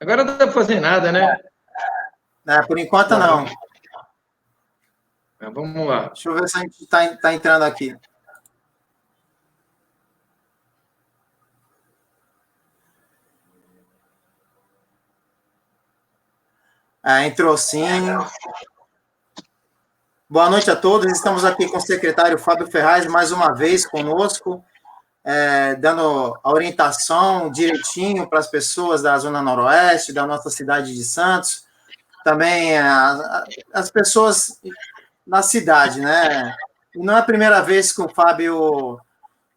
Agora não dá para fazer nada, né? Por enquanto não. Vamos lá. Deixa eu ver se a gente está entrando aqui. Entrou sim. Boa noite a todos. Estamos aqui com o secretário Fábio Ferraz, mais uma vez conosco, dando a orientação direitinho para as pessoas da Zona Noroeste, da nossa cidade de Santos, também as pessoas na cidade, né? E não é a primeira vez que o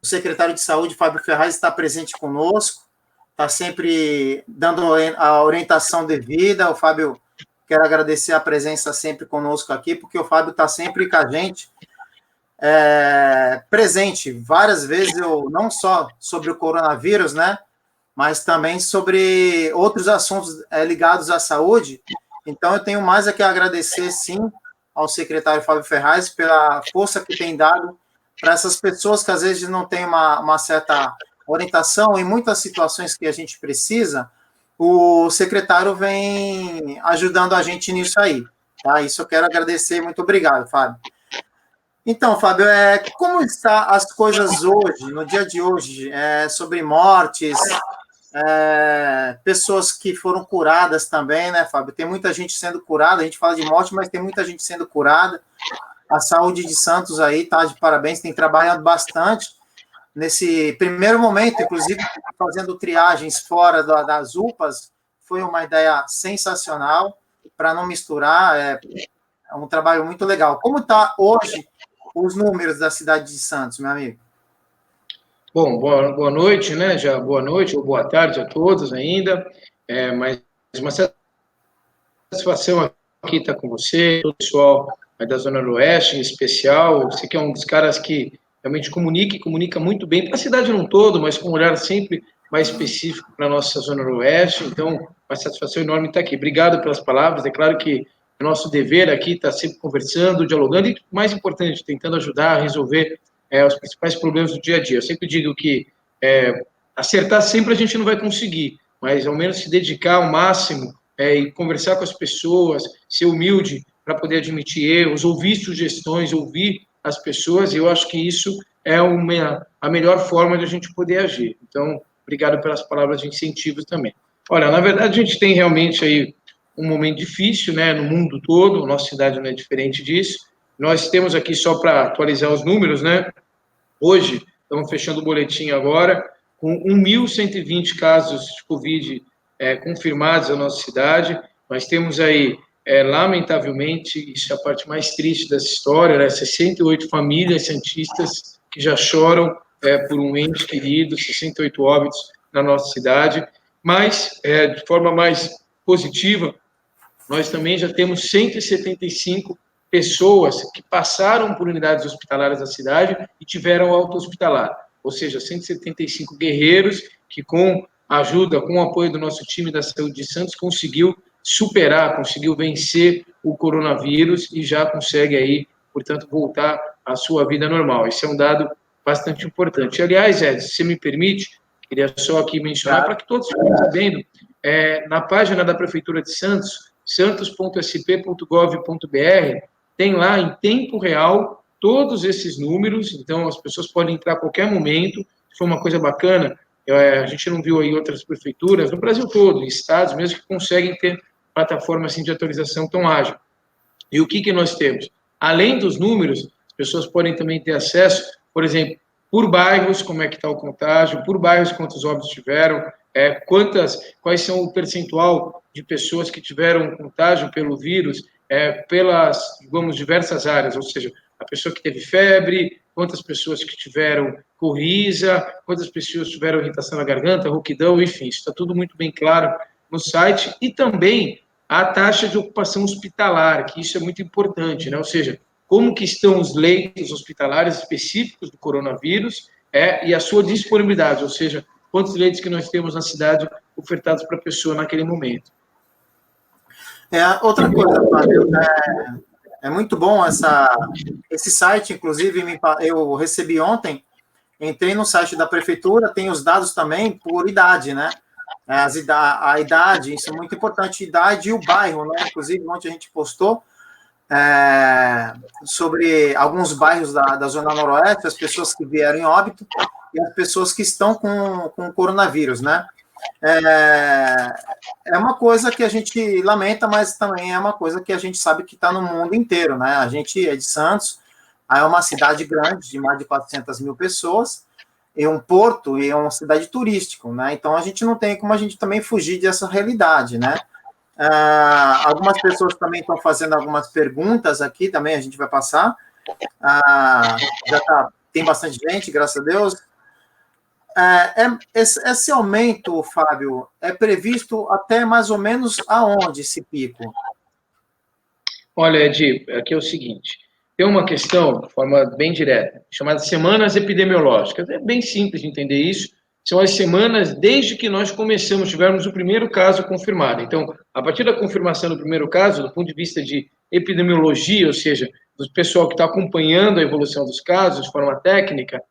secretário de Saúde, Fábio Ferraz, está presente conosco, está sempre dando a orientação devida. O Fábio, quero agradecer a presença sempre conosco aqui, porque o Fábio está sempre com a gente, presente várias vezes, não só sobre o coronavírus, né, mas também sobre outros assuntos ligados à saúde. Então, eu tenho mais a que agradecer, sim, ao secretário Fábio Ferraz pela força que tem dado para essas pessoas que às vezes não têm uma certa orientação. Em muitas situações que a gente precisa, o secretário vem ajudando a gente nisso aí, tá? Isso eu quero agradecer. Muito obrigado, Fábio. Então, Fábio, como estão as coisas hoje, no dia de hoje, sobre mortes, pessoas que foram curadas também, né, Fábio? Tem muita gente sendo curada, a gente fala de morte, mas tem muita gente sendo curada. A saúde de Santos aí está de parabéns, tem trabalhado bastante nesse primeiro momento, inclusive fazendo triagens fora das UPAs, foi uma ideia sensacional, para não misturar, é um trabalho muito legal. Como está hoje os números da cidade de Santos, meu amigo? Bom, boa noite, né? Já boa noite ou boa tarde a todos ainda. Mas uma satisfação aqui estar com você, o pessoal da Zona Oeste, em especial. Você que é um dos caras que realmente comunica muito bem para a cidade no todo, mas com um olhar sempre mais específico para a nossa Zona Oeste. Então, uma satisfação enorme estar aqui. Obrigado pelas palavras. É claro que é nosso dever aqui estar sempre conversando, dialogando e, mais importante, tentando ajudar a resolver os principais problemas do dia a dia. Eu sempre digo que acertar sempre a gente não vai conseguir, mas ao menos se dedicar ao máximo e conversar com as pessoas, ser humilde para poder admitir erros, ouvir sugestões, ouvir as pessoas, eu acho que isso é a melhor forma de a gente poder agir. Então, obrigado pelas palavras de incentivo também. Olha, na verdade, a gente tem realmente aí um momento difícil, né, no mundo todo, a nossa cidade não é diferente disso. Nós temos aqui, só para atualizar os números, né, hoje, estamos fechando o boletim agora, com 1.120 casos de Covid confirmados na nossa cidade. Nós temos aí, lamentavelmente, isso é a parte mais triste dessa história, né, 68 famílias santistas que já choram por um ente querido, 68 óbitos na nossa cidade. Mas, de forma mais positiva, nós também já temos 175 pessoas que passaram por unidades hospitalares da cidade e tiveram alta hospitalar, ou seja, 175 guerreiros que, com a ajuda, com o apoio do nosso time da saúde de Santos, conseguiu superar, conseguiu vencer o coronavírus e já consegue aí, portanto, voltar à sua vida normal. Esse é um dado bastante importante. Aliás, Ed, se você me permite, queria só aqui mencionar, para que todos fiquem sabendo, na página da Prefeitura de Santos, santos.sp.gov.br, tem lá em tempo real todos esses números, então as pessoas podem entrar a qualquer momento. Foi uma coisa bacana, a gente não viu aí outras prefeituras, no Brasil todo, em estados mesmo, que conseguem ter plataforma assim, de atualização tão ágil. E o que nós temos? Além dos números, as pessoas podem também ter acesso, por exemplo, por bairros, como é que está o contágio, por bairros quantos óbitos tiveram, quais são o percentual de pessoas que tiveram contágio pelo vírus pelas, digamos, diversas áreas, ou seja, a pessoa que teve febre, quantas pessoas que tiveram coriza, quantas pessoas tiveram irritação na garganta, rouquidão, enfim, isso está tudo muito bem claro no site, e também a taxa de ocupação hospitalar, que isso é muito importante, né? Ou seja, como que estão os leitos hospitalares específicos do coronavírus e a sua disponibilidade, ou seja, quantos leitos que nós temos na cidade ofertados para a pessoa naquele momento. Outra coisa, Fábio, é muito bom esse site, inclusive eu recebi ontem, entrei no site da prefeitura, tem os dados também por idade, né? A idade, isso é muito importante, idade e o bairro, né? Inclusive, ontem a gente postou sobre alguns bairros da Zona Noroeste, as pessoas que vieram em óbito e as pessoas que estão com coronavírus, né? É uma coisa que a gente lamenta, mas também é uma coisa que a gente sabe que está no mundo inteiro, né? A gente é de Santos, é uma cidade grande, de mais de 400 mil pessoas, e um porto, e é uma cidade turística, né? Então, a gente não tem como a gente também fugir dessa realidade, né? Algumas pessoas também estão fazendo algumas perguntas aqui, também a gente vai passar. Tem bastante gente, graças a Deus. Esse aumento, Fábio, é previsto até mais ou menos aonde esse pico? Olha, Edi, aqui é o seguinte, tem uma questão, de forma bem direta, chamada semanas epidemiológicas. É bem simples de entender isso. São as semanas desde que nós tivemos o primeiro caso confirmado. Então, a partir da confirmação do primeiro caso, do ponto de vista de epidemiologia, ou seja, do pessoal que está acompanhando a evolução dos casos de forma técnica,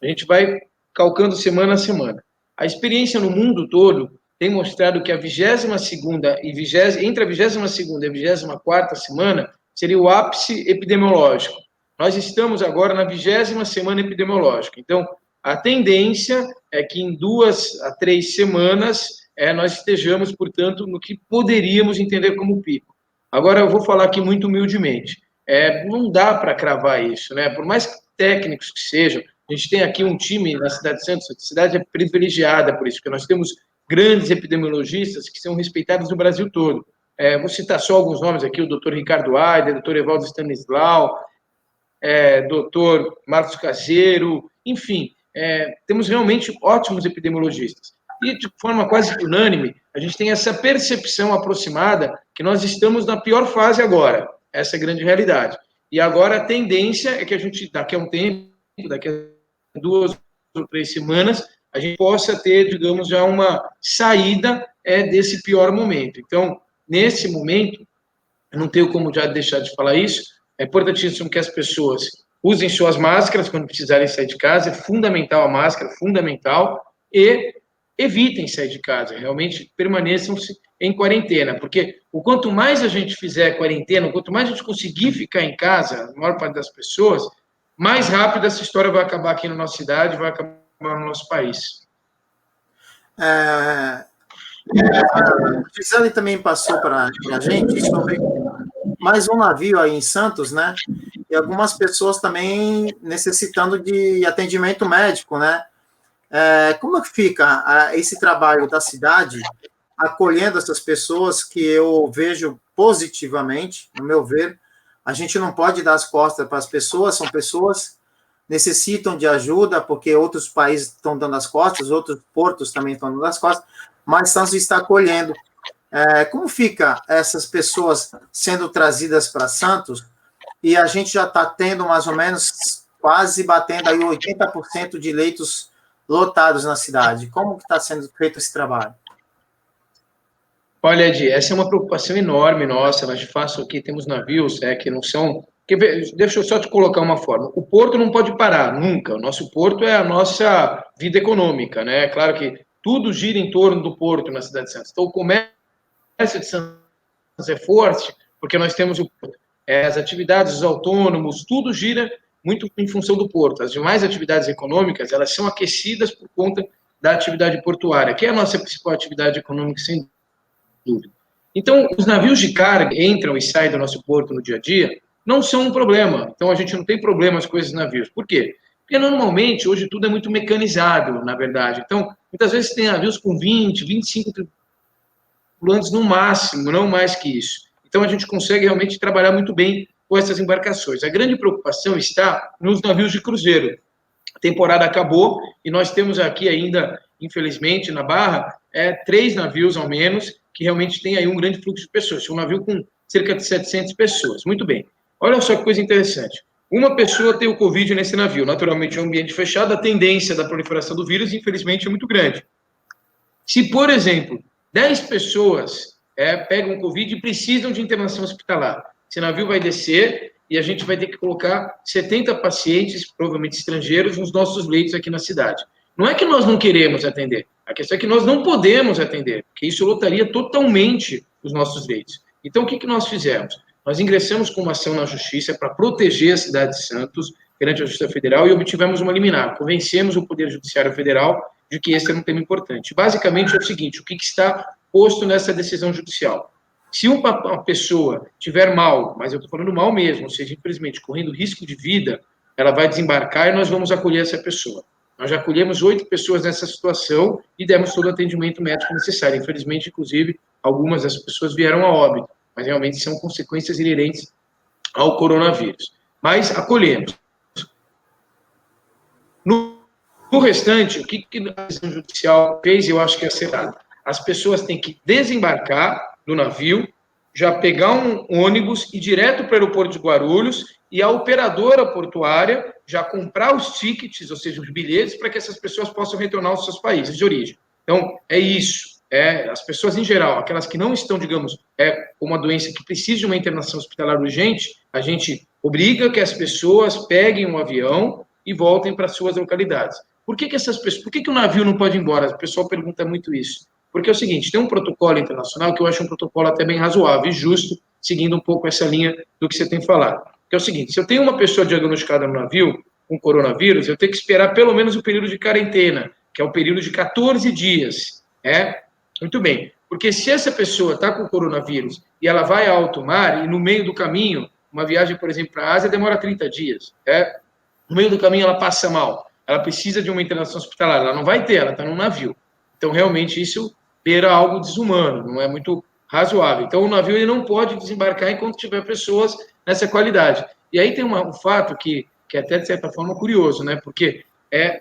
a gente vai calcando semana a semana. A experiência no mundo todo tem mostrado que a 22ª e entre a 22ª e a 24ª semana seria o ápice epidemiológico. Nós estamos agora na 20ª semana epidemiológica. Então, a tendência é que em 2 a 3 semanas nós estejamos, portanto, no que poderíamos entender como pico. Agora, eu vou falar aqui muito humildemente. Não dá para cravar isso, né? Por mais técnicos que sejam, a gente tem aqui um time na cidade de Santos, a cidade é privilegiada por isso, porque nós temos grandes epidemiologistas que são respeitados no Brasil todo. Vou citar só alguns nomes aqui, o doutor Ricardo Aider, o doutor Evaldo Stanislau, doutor Marcos Caseiro, enfim, temos realmente ótimos epidemiologistas. E, de forma quase unânime, a gente tem essa percepção aproximada que nós estamos na pior fase agora. Essa é a grande realidade. E agora a tendência é que a gente, daqui a um tempo, daqui a 2 ou 3 semanas, a gente possa ter, digamos, já uma saída desse pior momento. Então, nesse momento, eu não tenho como já deixar de falar isso, é importantíssimo que as pessoas usem suas máscaras quando precisarem sair de casa, é fundamental a máscara, fundamental, e evitem sair de casa, realmente permaneçam-se em quarentena, porque o quanto mais a gente fizer quarentena, o quanto mais a gente conseguir ficar em casa, a maior parte das pessoas, mais rápido essa história vai acabar aqui na nossa cidade, vai acabar no nosso país. A Gisele também passou para a gente sobre mais um navio aí em Santos, né? E algumas pessoas também necessitando de atendimento médico, né? Como é que fica esse trabalho da cidade acolhendo essas pessoas que eu vejo positivamente, no meu ver? A gente não pode dar as costas para as pessoas, são pessoas que necessitam de ajuda, porque outros países estão dando as costas, outros portos também estão dando as costas, mas Santos está acolhendo. Como fica essas pessoas sendo trazidas para Santos? E a gente já está tendo mais ou menos, quase batendo aí 80% de leitos lotados na cidade. Como que está sendo feito esse trabalho? Olha, Edi, essa é uma preocupação enorme nossa. Nós, de fato, aqui temos navios que não são... Deixa eu só te colocar uma forma. O porto não pode parar, nunca. O nosso porto é a nossa vida econômica, né? É claro que tudo gira em torno do porto na cidade de Santos. Então, o comércio de Santos é forte, porque nós temos as atividades, os autônomos, tudo gira muito em função do porto. As demais atividades econômicas, elas são aquecidas por conta da atividade portuária, que é a nossa principal atividade econômica, sem dúvida. Então, os navios de carga entram e saem do nosso porto no dia a dia, não são um problema. Então, a gente não tem problemas com esses navios. Por quê? Porque, normalmente, hoje tudo é muito mecanizado, na verdade. Então, muitas vezes tem navios com 20, 25 tripulantes no máximo, não mais que isso. Então, a gente consegue realmente trabalhar muito bem com essas embarcações. A grande preocupação está nos navios de cruzeiro. A temporada acabou e nós temos aqui ainda, infelizmente, na Barra, 3 navios ao menos, que realmente tem aí um grande fluxo de pessoas. Um navio com cerca de 700 pessoas. Muito bem. Olha só que coisa interessante. Uma pessoa tem o Covid nesse navio. Naturalmente, é um ambiente fechado, a tendência da proliferação do vírus, infelizmente, é muito grande. Se, por exemplo, 10 pessoas pegam Covid e precisam de internação hospitalar, esse navio vai descer e a gente vai ter que colocar 70 pacientes, provavelmente estrangeiros, nos nossos leitos aqui na cidade. Não é que nós não queremos atender, A questão é que nós não podemos atender, porque isso lotaria totalmente os nossos leitos. Então, o que nós fizemos? Nós ingressamos com uma ação na Justiça para proteger a cidade de Santos perante a Justiça Federal e obtivemos uma liminar. Convencemos o Poder Judiciário Federal de que esse era um tema importante. Basicamente é o seguinte, o que está posto nessa decisão judicial? Se uma pessoa tiver mal, mas eu estou falando mal mesmo, ou seja, infelizmente, correndo risco de vida, ela vai desembarcar e nós vamos acolher essa pessoa. Nós já acolhemos 8 pessoas nessa situação e demos todo o atendimento médico necessário. Infelizmente, inclusive, algumas dessas pessoas vieram a óbito, mas realmente são consequências inerentes ao coronavírus. Mas acolhemos. No restante, o que a decisão judicial fez, eu acho que é acertado. As pessoas têm que desembarcar do navio, já pegar um ônibus e ir direto para o aeroporto de Guarulhos e a operadora portuária já comprar os tickets, ou seja, os bilhetes, para que essas pessoas possam retornar aos seus países de origem. Então, é isso. As pessoas em geral, aquelas que não estão, digamos, com uma doença que precisa de uma internação hospitalar urgente, a gente obriga que as pessoas peguem um avião e voltem para suas localidades. Por que essas pessoas, por que o navio não pode ir embora? O pessoal pergunta muito isso. Porque é o seguinte, tem um protocolo internacional que eu acho um protocolo até bem razoável e justo, seguindo um pouco essa linha do que você tem falado. Que é o seguinte, se eu tenho uma pessoa diagnosticada no navio com coronavírus, eu tenho que esperar pelo menos o período de quarentena, que é o período de 14 dias. Muito bem. Porque se essa pessoa está com coronavírus e ela vai a alto mar e no meio do caminho, uma viagem, por exemplo, para a Ásia demora 30 dias. No meio do caminho ela passa mal, ela precisa de uma internação hospitalar, ela não vai ter, ela está num navio. Então, realmente, isso beira algo desumano, não é muito razoável. Então, o navio ele não pode desembarcar enquanto tiver pessoas nessa qualidade. E aí tem um fato que até, de certa forma, curioso, né? Porque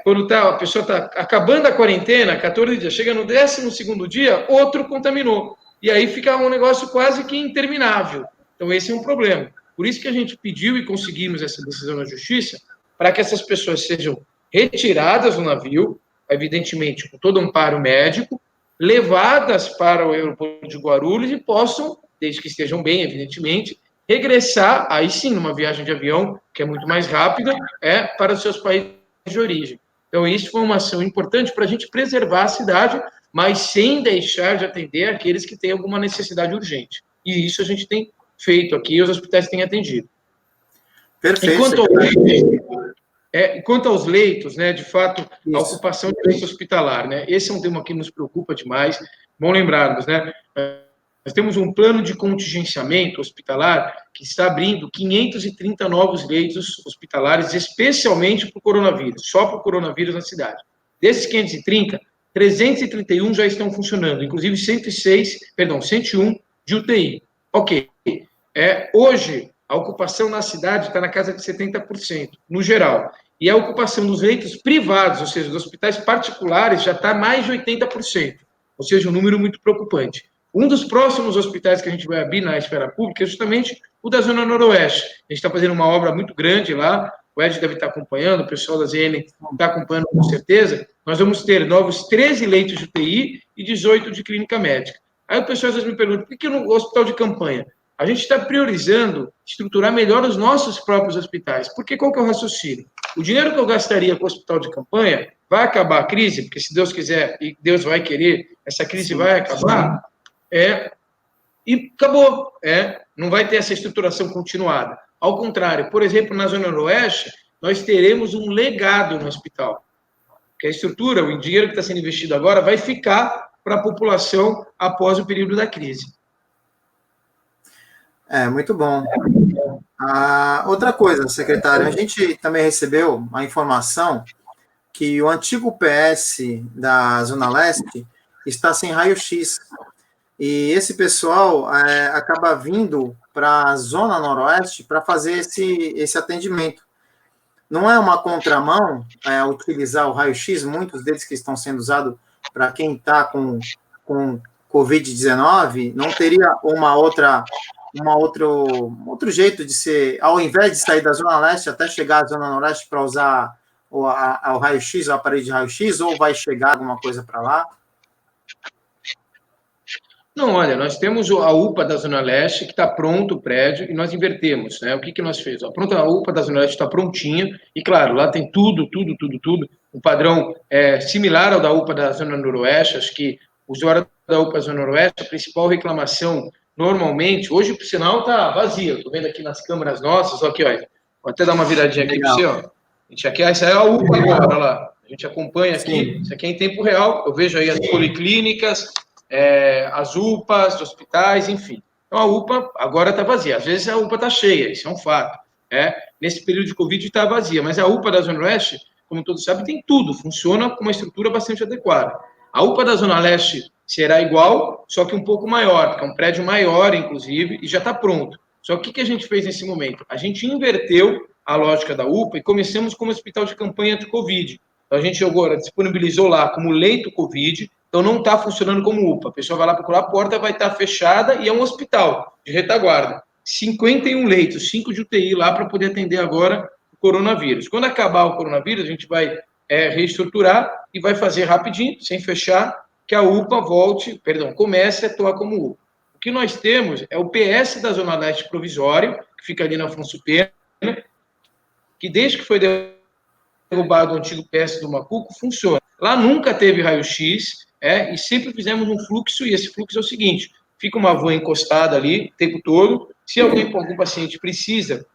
quando a pessoa está acabando a quarentena, 14 dias, chega no 12º dia, outro contaminou. E aí fica um negócio quase que interminável. Então, esse é um problema. Por isso que a gente pediu e conseguimos essa decisão na Justiça, para que essas pessoas sejam retiradas do navio, evidentemente com todo amparo médico, levadas para o aeroporto de Guarulhos e possam, desde que estejam bem, evidentemente, regressar, aí sim, numa viagem de avião, que é muito mais rápida, para os seus países de origem. Então, isso foi uma ação importante para a gente preservar a cidade, mas sem deixar de atender aqueles que têm alguma necessidade urgente. E isso a gente tem feito aqui e os hospitais têm atendido. Perfeito. Quanto aos leitos, né, de fato, a ocupação de leito hospitalar, né, esse é um tema que nos preocupa demais. Bom lembrarmos, né, nós temos um plano de contingenciamento hospitalar que está abrindo 530 novos leitos hospitalares, especialmente para o coronavírus, só para o coronavírus na cidade. Desses 530, 331 já estão funcionando, inclusive 101 de UTI. Ok. Hoje, a ocupação na cidade está na casa de 70%, no geral. E a ocupação dos leitos privados, ou seja, dos hospitais particulares, já está mais de 80%. Ou seja, um número muito preocupante. Um dos próximos hospitais que a gente vai abrir na esfera pública é justamente o da Zona Noroeste. A gente está fazendo uma obra muito grande lá, o Ed deve estar acompanhando, o pessoal da ZN está acompanhando com certeza. Nós vamos ter novos 13 leitos de UTI e 18 de clínica médica. Aí o pessoal às vezes me pergunta, por que no hospital de campanha? A gente está priorizando estruturar melhor os nossos próprios hospitais. Porque qual que é o raciocínio? O dinheiro que eu gastaria com o hospital de campanha vai acabar a crise, porque se Deus quiser e Deus vai querer, essa crise vai acabar, e acabou. Não vai ter essa estruturação continuada. Ao contrário, por exemplo, na Zona Noroeste, nós teremos um legado no hospital. Que a estrutura, o dinheiro que está sendo investido agora, vai ficar para a população após o período da crise. Muito bom. Outra coisa, secretário, a gente também recebeu a informação que o antigo PS da Zona Leste está sem raio-x. E esse pessoal acaba vindo para a Zona Noroeste para fazer esse atendimento. Não é uma contramão utilizar o raio-x, muitos deles que estão sendo usados para quem está com Covid-19, não teria outro jeito de ser, ao invés de sair da Zona Leste até chegar à Zona Noroeste para usar o raio-x, o aparelho de raio-x, ou vai chegar alguma coisa para lá? Não, olha, nós temos a UPA da Zona Leste, que está pronto o prédio, e nós invertemos, né? O que que nós fizemos? A UPA da Zona Leste está prontinha, e claro, lá tem tudo, um padrão similar ao da UPA da Zona Noroeste. Acho que o usuário da UPA Zona Noroeste, a principal reclamação, normalmente, hoje, por sinal, está vazia. Estou vendo aqui nas câmeras nossas, ó, aqui, ó, vou até dar uma viradinha aqui para você, ó. Essa é a UPA agora, olha lá. A gente acompanha aqui, isso aqui é em tempo real, eu vejo aí as policlínicas, as UPAs, os hospitais, enfim. Então, a UPA agora está vazia. Às vezes a UPA está cheia, isso é um fato. Nesse período de Covid está vazia, mas a UPA da Zona Oeste, como todos sabem, tem tudo, funciona com uma estrutura bastante adequada. A UPA da Zona Leste será igual, só que um pouco maior, porque é um prédio maior, inclusive, e já está pronto. Só que o que a gente fez nesse momento? A gente inverteu a lógica da UPA e começamos como hospital de campanha de Covid. Então, a gente agora disponibilizou lá como leito Covid, então não está funcionando como UPA. A pessoa vai lá procurar, a porta vai estar fechada e é um hospital de retaguarda. 51 leitos, 5 de UTI lá para poder atender agora o coronavírus. Quando acabar o coronavírus, a gente vai reestruturar e vai fazer rapidinho, sem fechar, que a UPA comece a atuar como UPA. O que nós temos é o PS da Zona Leste provisório, que fica ali na Afonso Pena, que desde que foi derrubado o antigo PS do Macuco, funciona. Lá nunca teve raio-x, e sempre fizemos um fluxo, e esse fluxo é o seguinte: fica uma van encostada ali o tempo todo, se algum paciente precisa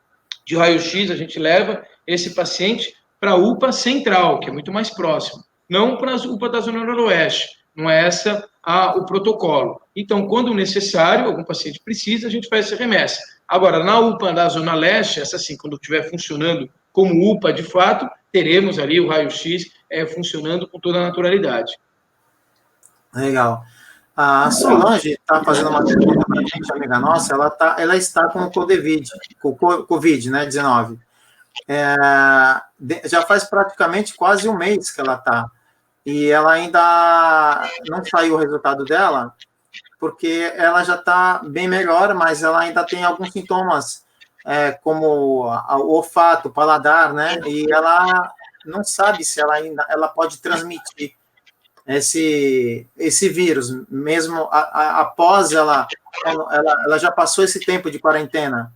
de raio-x, a gente leva esse paciente para a UPA central, que é muito mais próximo, não para a UPA da Zona Noroeste, não é essa o protocolo. Então, quando necessário, algum paciente precisa, a gente faz essa remessa. Agora, na UPA da Zona Leste, essa sim, quando estiver funcionando como UPA de fato, teremos ali o raio-x funcionando com toda a naturalidade. Legal. A Solange está fazendo uma pergunta para a gente, amiga nossa, ela está com o Covid, né, 19. Já faz praticamente quase um mês que ela está. E ela ainda não saiu o resultado dela, porque ela já está bem melhor, mas ela ainda tem alguns sintomas, como o olfato, o paladar, né? E ela não sabe se ela pode transmitir esse vírus, mesmo após ela já passou esse tempo de quarentena.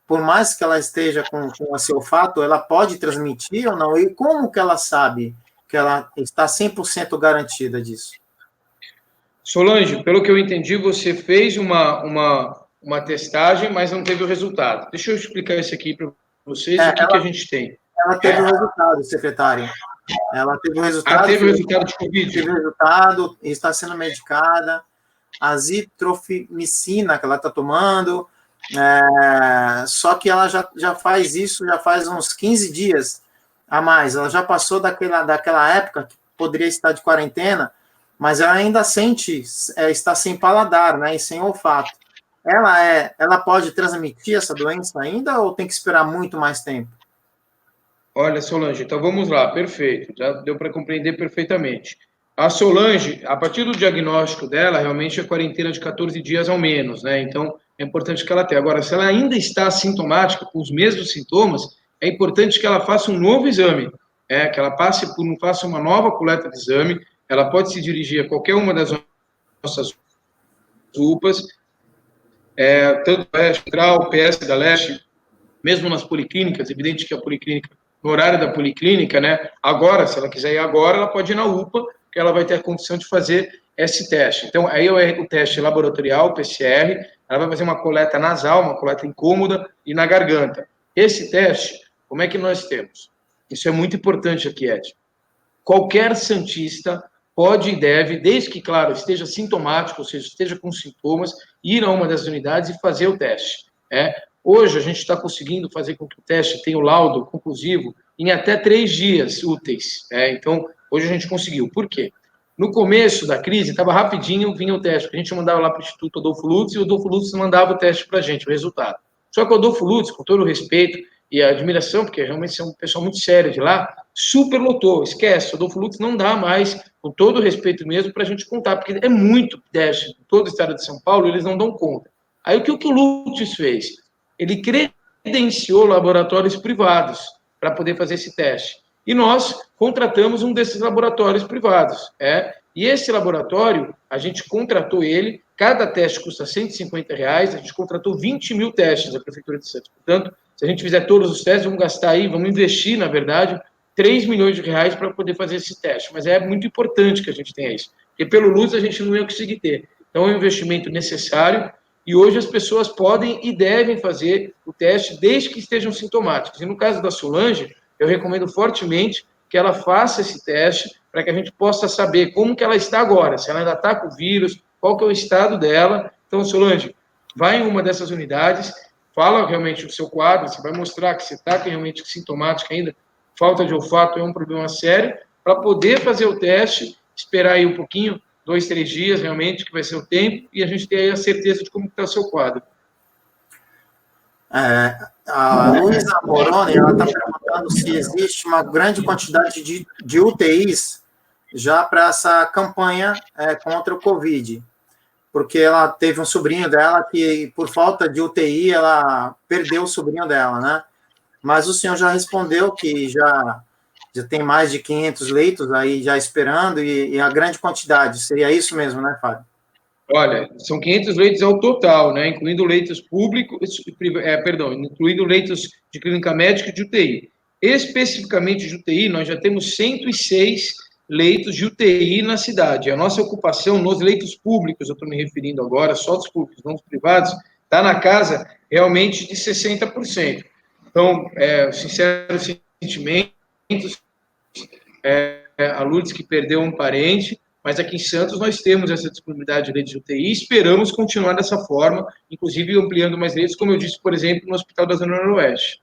Por mais que ela esteja com esse olfato, ela pode transmitir ou não? E como que ela sabe que ela está 100% garantida disso? Solange, pelo que eu entendi, você fez uma testagem, mas não teve o resultado. Deixa eu explicar isso aqui para vocês, que a gente tem. Ela teve o resultado, secretário. Ela teve o resultado. Teve o resultado de Covid? Teve o resultado, está sendo medicada. A azitromicina que ela está tomando, só que ela já faz isso, já faz uns 15 dias a mais. Ela já passou daquela época que poderia estar de quarentena, mas ela ainda sente, está sem paladar, né, e sem olfato. Ela pode transmitir essa doença ainda ou tem que esperar muito mais tempo? Olha, Solange, então vamos lá, perfeito, já deu para compreender perfeitamente. A Solange, a partir do diagnóstico dela, realmente é quarentena de 14 dias ao menos, né? Então, é importante que ela tenha. Agora, se ela ainda está assintomática, com os mesmos sintomas, é importante que ela faça um novo exame, que ela faça uma nova coleta de exame. Ela pode se dirigir a qualquer uma das nossas UPAs, tanto a Leste Central, PS da Leste, mesmo nas policlínicas. Evidente que a policlínica, no horário da policlínica, né? Agora, se ela quiser ir agora, ela pode ir na UPA, que ela vai ter a condição de fazer esse teste. Então, aí é o teste laboratorial, PCR, ela vai fazer uma coleta nasal, uma coleta incômoda e na garganta. Esse teste, como é que nós temos? Isso é muito importante aqui, Ed. Qualquer santista pode e deve, desde que, claro, esteja sintomático, ou seja, esteja com sintomas, ir a uma das unidades e fazer o teste. Hoje, a gente está conseguindo fazer com que o teste tenha o laudo conclusivo em até 3 dias úteis. Então, hoje a gente conseguiu. Por quê? No começo da crise, estava rapidinho, vinha o teste. A gente mandava lá para o Instituto Adolfo Lutz e o Adolfo Lutz mandava o teste para a gente, o resultado. Só que o Adolfo Lutz, com todo o respeito e a admiração, porque realmente é um pessoal muito sério de lá, superlotou. Esquece, o Adolfo Lutz não dá mais, com todo o respeito mesmo, para a gente contar, porque é muito teste. Em todo o estado de São Paulo, eles não dão conta. Aí o que o Lutz fez? Ele credenciou laboratórios privados para poder fazer esse teste. E nós contratamos um desses laboratórios privados, E esse laboratório, a gente contratou ele, cada teste custa R$150, a gente contratou 20 mil testes da Prefeitura de Santos. Portanto, se a gente fizer todos os testes, vamos gastar aí, vamos investir, na verdade, R$3 milhões para poder fazer esse teste. Mas é muito importante que a gente tenha isso, porque pelo LUS a gente não ia conseguir ter. Então, é um investimento necessário e hoje as pessoas podem e devem fazer o teste desde que estejam sintomáticos. E no caso da Solange, eu recomendo fortemente que ela faça esse teste para que a gente possa saber como que ela está agora, se ela ainda está com o vírus, qual que é o estado dela. Então, Solange, vai em uma dessas unidades, fala realmente o seu quadro, você vai mostrar que você está realmente sintomática ainda, falta de olfato é um problema sério, para poder fazer o teste, esperar aí um pouquinho, 2, 3 dias realmente, que vai ser o tempo, e a gente ter aí a certeza de como está o seu quadro. A Luísa Moroni, ela está perguntando se existe uma grande quantidade de UTIs já para essa campanha contra o Covid, porque ela teve um sobrinho dela que, por falta de UTI, ela perdeu o sobrinho dela, né? Mas o senhor já respondeu que já tem mais de 500 leitos aí já esperando, e a grande quantidade, seria isso mesmo, né, Fábio? Olha, são 500 leitos ao total, né, incluindo leitos públicos, incluindo leitos de clínica médica e de UTI. Especificamente de UTI, nós já temos 106 leitos de UTI na cidade. A nossa ocupação nos leitos públicos, eu estou me referindo agora, só dos públicos, não dos privados, está na casa realmente de 60%. Então, sinceros sentimentos, a Lourdes que perdeu um parente, mas aqui em Santos nós temos essa disponibilidade de leitos de UTI e esperamos continuar dessa forma, inclusive ampliando mais leitos, como eu disse, por exemplo, no Hospital da Zona Noroeste.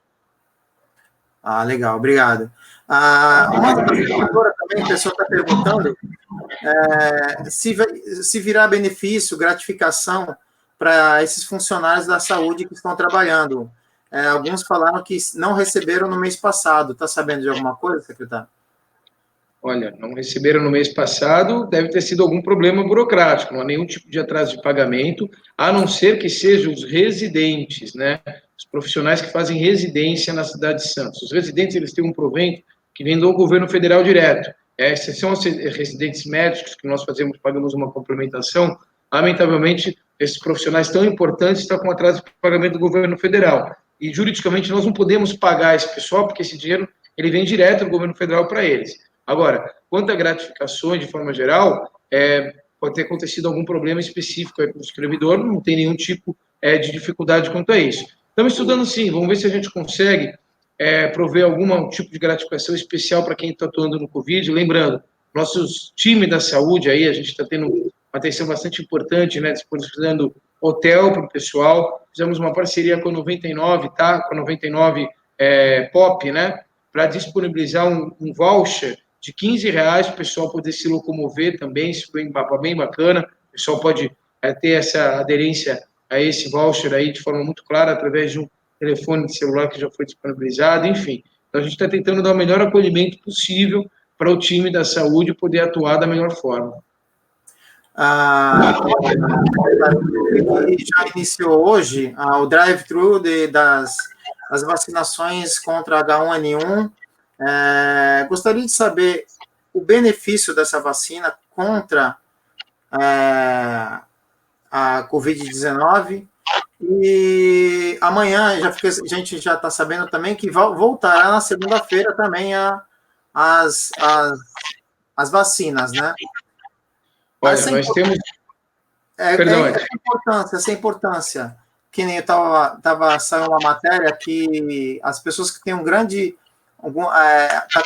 Ah, legal, obrigado. Uma doutora também, a pessoa está perguntando se virá benefício, gratificação para esses funcionários da saúde que estão trabalhando. Alguns falaram que não receberam no mês passado. Está sabendo de alguma coisa, secretário? Olha, não receberam no mês passado, deve ter sido algum problema burocrático, não há nenhum tipo de atraso de pagamento, a não ser que sejam os residentes, né? Os profissionais que fazem residência na cidade de Santos. Os residentes, eles têm um provento que vem do governo federal direto. Esses são os residentes médicos que nós pagamos uma complementação. Lamentavelmente, esses profissionais tão importantes estão com atraso de pagamento do governo federal. E, juridicamente, nós não podemos pagar esse pessoal, porque esse dinheiro ele vem direto do governo federal para eles. Agora, quanto a gratificações, de forma geral, pode ter acontecido algum problema específico aí para o servidor, não tem nenhum tipo de dificuldade quanto a isso. Estamos estudando sim, vamos ver se a gente consegue prover algum tipo de gratificação especial para quem está atuando no Covid. Lembrando, nossos time da saúde aí, a gente está tendo uma atenção bastante importante, né, disponibilizando hotel para o pessoal, fizemos uma parceria com a 99, tá? Com a 99 Pop, né, para disponibilizar um voucher de R$15 para o pessoal poder se locomover também, isso foi bem bacana, o pessoal pode ter essa aderência a esse voucher aí de forma muito clara, através de um telefone de celular que já foi disponibilizado, enfim. Então, a gente está tentando dar o melhor acolhimento possível para o time da saúde poder atuar da melhor forma. Já iniciou hoje o drive-thru das vacinações contra H1N1. Gostaria de saber o benefício dessa vacina contra a Covid-19, e amanhã a gente já está sabendo também que voltará na segunda-feira também as vacinas, né? Olha, nós temos... Essa importância, que nem eu estava saindo uma matéria que as pessoas que têm tá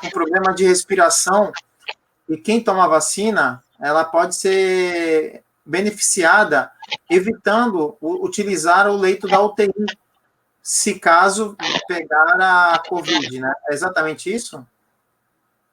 com problema de respiração, e quem toma vacina, ela pode ser beneficiada evitando utilizar o leito da UTI, se caso pegar a Covid, né? É exatamente isso?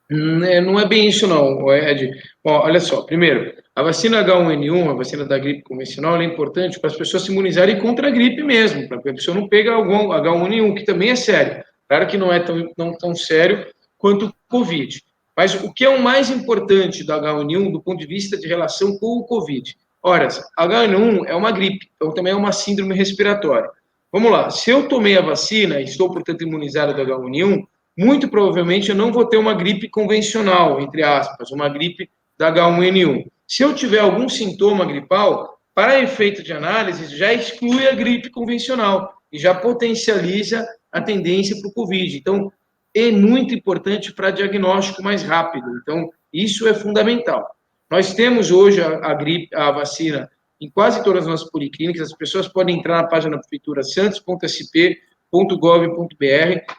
Não é bem isso não, Ed. Bom, olha só, primeiro, a vacina H1N1, a vacina da gripe convencional, é importante para as pessoas se imunizarem contra a gripe mesmo, para que a pessoa não pegue H1N1, que também é sério. Claro que não é tão sério quanto o Covid. Mas o que é o mais importante do H1N1 do ponto de vista de relação com o Covid? Ora, H1N1 é uma gripe, então também é uma síndrome respiratória. Vamos lá, se eu tomei a vacina e estou, portanto, imunizado do H1N1, muito provavelmente eu não vou ter uma gripe convencional, entre aspas, uma gripe da H1N1. Se eu tiver algum sintoma gripal, para efeito de análise, já exclui a gripe convencional e já potencializa a tendência para o Covid. Então, é muito importante para diagnóstico mais rápido. Então, isso é fundamental. Nós temos hoje a vacina em quase todas as nossas policlínicas. As pessoas podem entrar na página da prefeitura santos.sp.gov.br,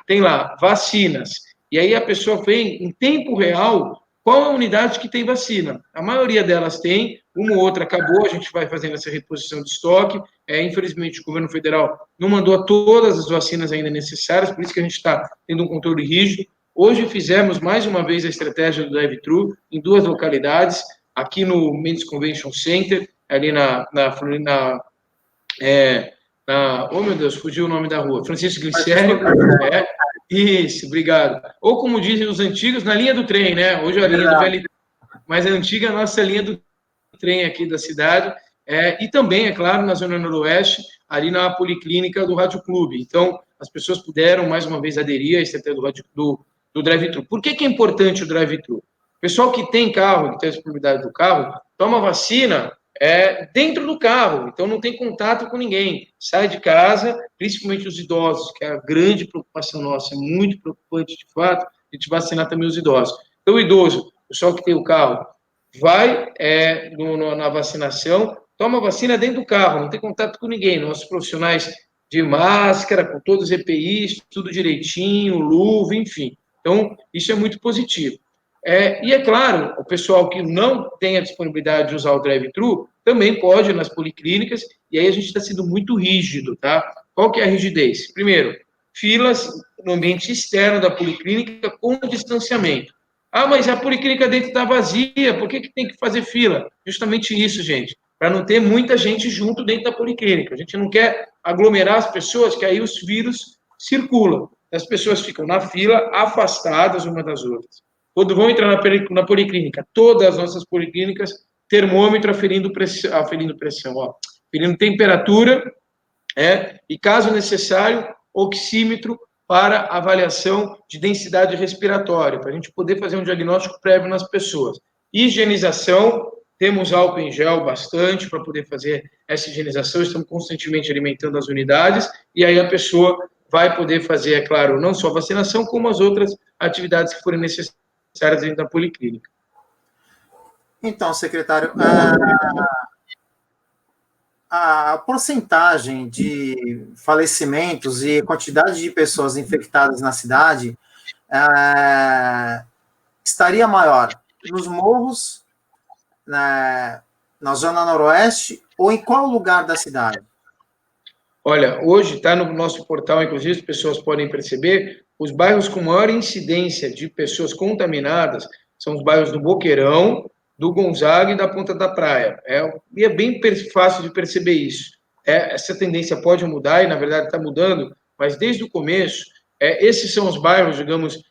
tem lá vacinas. E aí a pessoa vem em tempo real qual a unidade que tem vacina. A maioria delas tem, uma ou outra acabou, a gente vai fazendo essa reposição de estoque. Infelizmente, o governo federal não mandou todas as vacinas ainda necessárias, por isso que a gente está tendo um controle rígido. Hoje fizemos mais uma vez a estratégia do drive-thru em 2 localidades, aqui no Mendes Convention Center, ali oh, meu Deus, fugiu o nome da rua. Francisco Glicério. Isso, obrigado. Ou como dizem os antigos, na linha do trem, né? Hoje a linha do velho, mas a antiga nossa linha do trem aqui da cidade. E também, é claro, na Zona Noroeste, ali na Policlínica do Rádio Clube. Então, as pessoas puderam, mais uma vez, aderir à estratégia do drive-thru. Por que é importante o drive-thru? O pessoal que tem carro, que tem a disponibilidade do carro, toma vacina dentro do carro, então não tem contato com ninguém. Sai de casa, principalmente os idosos, que é a grande preocupação nossa, é muito preocupante de fato, a gente vacinar também os idosos. Então, o idoso, o pessoal que tem o carro, vai na vacinação, toma vacina dentro do carro, não tem contato com ninguém. Nossos profissionais de máscara, com todos os EPIs, tudo direitinho, luva, enfim. Então, isso é muito positivo. E é claro, o pessoal que não tem a disponibilidade de usar o drive-thru também pode ir nas policlínicas, e aí a gente está sendo muito rígido, tá? Qual que é a rigidez? Primeiro, filas no ambiente externo da policlínica com distanciamento. Ah, mas a policlínica dentro está vazia, por que tem que fazer fila? Justamente isso, gente, para não ter muita gente junto dentro da policlínica. A gente não quer aglomerar as pessoas, que aí os vírus circulam. As pessoas ficam na fila, afastadas umas das outras. Quando vão entrar na policlínica, todas as nossas policlínicas, termômetro aferindo temperatura, e caso necessário, oxímetro para avaliação de densidade respiratória, para a gente poder fazer um diagnóstico prévio nas pessoas. Higienização, temos álcool em gel bastante para poder fazer essa higienização, estamos constantemente alimentando as unidades, e aí a pessoa vai poder fazer, é claro, não só a vacinação, como as outras atividades que forem necessárias dentro da policlínica. Então, secretário, a porcentagem de falecimentos e quantidade de pessoas infectadas na cidade estaria maior nos morros, na Zona Noroeste, ou em qual lugar da cidade? Olha, hoje está no nosso portal, inclusive, as pessoas podem perceber, os bairros com maior incidência de pessoas contaminadas são os bairros do Boqueirão, do Gonzaga e da Ponta da Praia. E é bem fácil de perceber isso. Essa tendência pode mudar, e na verdade está mudando, mas desde o começo, esses são os bairros, digamos,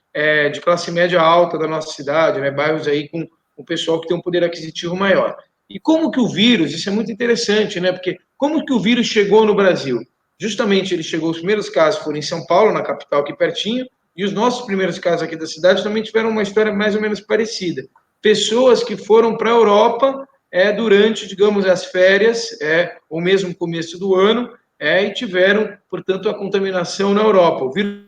de classe média alta da nossa cidade, né, bairros aí com o pessoal que tem um poder aquisitivo maior. E como que o vírus, isso é muito interessante, né, porque como que o vírus chegou no Brasil? Justamente ele chegou, os primeiros casos foram em São Paulo, na capital aqui pertinho, e os nossos primeiros casos aqui da cidade também tiveram uma história mais ou menos parecida. Pessoas que foram para a Europa durante, digamos, as férias, ou mesmo começo do ano, e tiveram, portanto, a contaminação na Europa. O vírus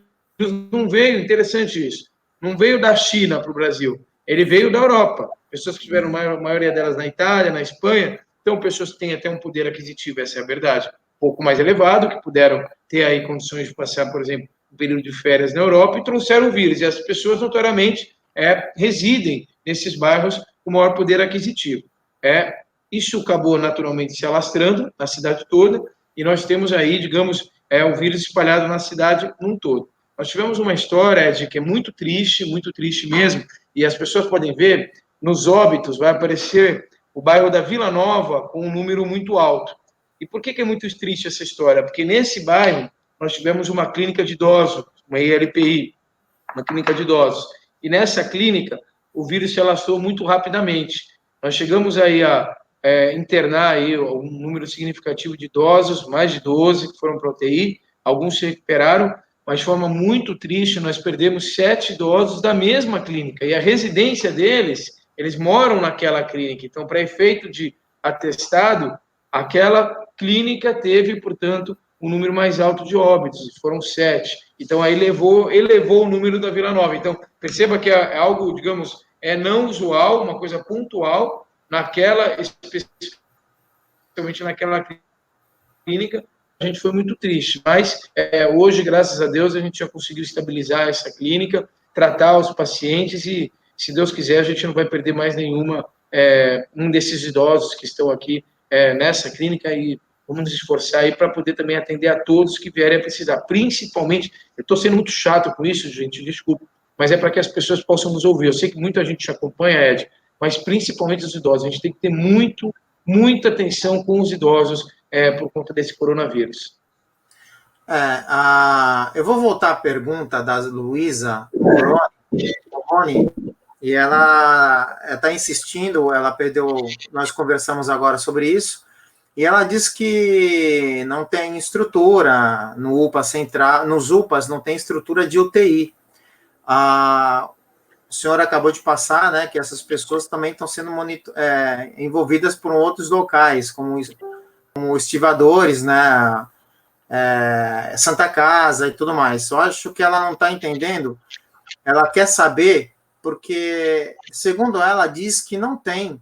não veio, interessante isso, não veio da China para o Brasil, ele veio da Europa. Pessoas que tiveram, a maioria delas na Itália, na Espanha, então pessoas que têm até um poder aquisitivo, essa é a verdade, um pouco mais elevado, que puderam ter aí condições de passar, por exemplo, um período de férias na Europa e trouxeram o vírus. E as pessoas, notoriamente, residem nesses bairros com maior poder aquisitivo. Isso acabou naturalmente se alastrando na cidade toda, e nós temos aí, digamos, o vírus espalhado na cidade num todo. Nós tivemos uma história, Ed, que é muito triste mesmo, e as pessoas podem ver, nos óbitos vai aparecer o bairro da Vila Nova com um número muito alto. E por que é muito triste essa história? Porque nesse bairro nós tivemos uma clínica de idosos, uma ILPI, uma clínica de idosos. E nessa clínica o vírus se alastrou muito rapidamente. Nós chegamos aí a internar aí um número significativo de idosos, mais de 12 que foram para a UTI, alguns se recuperaram, mas de forma muito triste, nós perdemos 7 idosos da mesma clínica, e a residência deles eles moram naquela clínica. Então, para efeito de atestado, aquela clínica teve, portanto, um número mais alto de óbitos, foram 7. Então, aí elevou o número da Vila Nova. Então, perceba que é algo, digamos, não usual, uma coisa pontual, especialmente naquela clínica, a gente foi muito triste. Mas, hoje, graças a Deus, a gente já conseguiu estabilizar essa clínica, tratar os pacientes e, se Deus quiser, a gente não vai perder mais um desses idosos que estão aqui nessa clínica e vamos nos esforçar aí para poder também atender a todos que vierem a precisar. Principalmente, eu estou sendo muito chato com isso, gente, desculpa, mas é para que as pessoas possam nos ouvir. Eu sei que muita gente te acompanha, Ed, mas principalmente os idosos. A gente tem que ter muita atenção com os idosos por conta desse coronavírus. Eu vou voltar à pergunta da Luísa Moroni, e ela está insistindo, ela perdeu, nós conversamos agora sobre isso, e ela diz que não tem estrutura no UPA central, nos UPAs não tem estrutura de UTI. O senhor acabou de passar, né, que essas pessoas também estão sendo envolvidas por outros locais, como estivadores, né, Santa Casa e tudo mais. Eu acho que ela não está entendendo, ela quer saber, porque, segundo ela, diz que não tem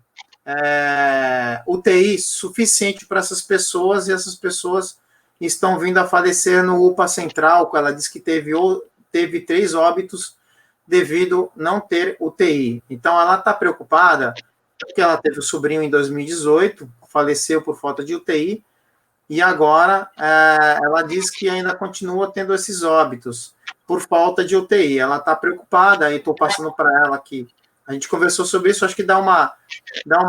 UTI suficiente para essas pessoas, e essas pessoas estão vindo a falecer no UPA Central. Ela diz que teve 3 óbitos devido não ter UTI. Então, ela está preocupada, porque ela teve o sobrinho em 2018, faleceu por falta de UTI, e agora ela diz que ainda continua tendo esses óbitos por falta de UTI. Ela está preocupada, e estou passando para ela aqui. A gente conversou sobre isso, acho que dá uma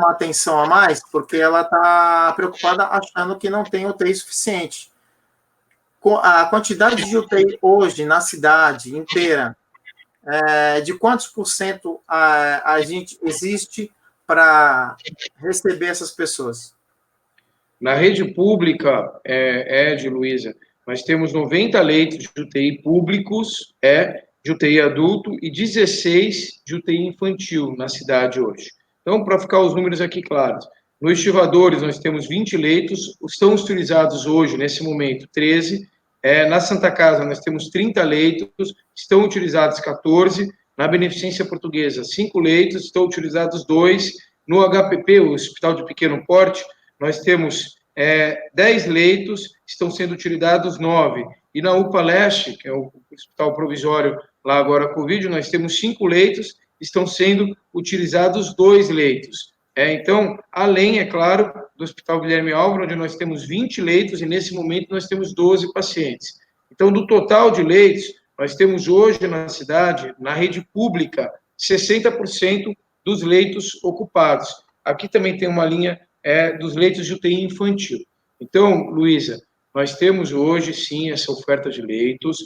atenção a mais, porque ela está preocupada achando que não tem UTI suficiente. A quantidade de UTI hoje na cidade inteira, de quantos por cento a gente existe para receber essas pessoas? Na rede pública, Ed, Luísa, nós temos 90 leitos de UTI públicos, de UTI adulto, e 16 de UTI infantil na cidade hoje. Então, para ficar os números aqui claros, no estivadores nós temos 20 leitos, estão utilizados hoje, nesse momento, 13. Na Santa Casa nós temos 30 leitos, estão utilizados 14. Na Beneficência Portuguesa, 5 leitos, estão utilizados 2. No HPP, o Hospital de Pequeno Porte, nós temos 10 leitos, estão sendo utilizados 9. E na UPA Leste, que é o hospital provisório lá agora Covid, nós temos 5 leitos, estão sendo utilizados 2 leitos. Então, além, é claro, do Hospital Guilherme Álvaro, onde nós temos 20 leitos e nesse momento nós temos 12 pacientes. Então, do total de leitos, nós temos hoje na cidade, na rede pública, 60% dos leitos ocupados. Aqui também tem uma linha dos leitos de UTI infantil. Então, Luísa, nós temos hoje, sim, essa oferta de leitos.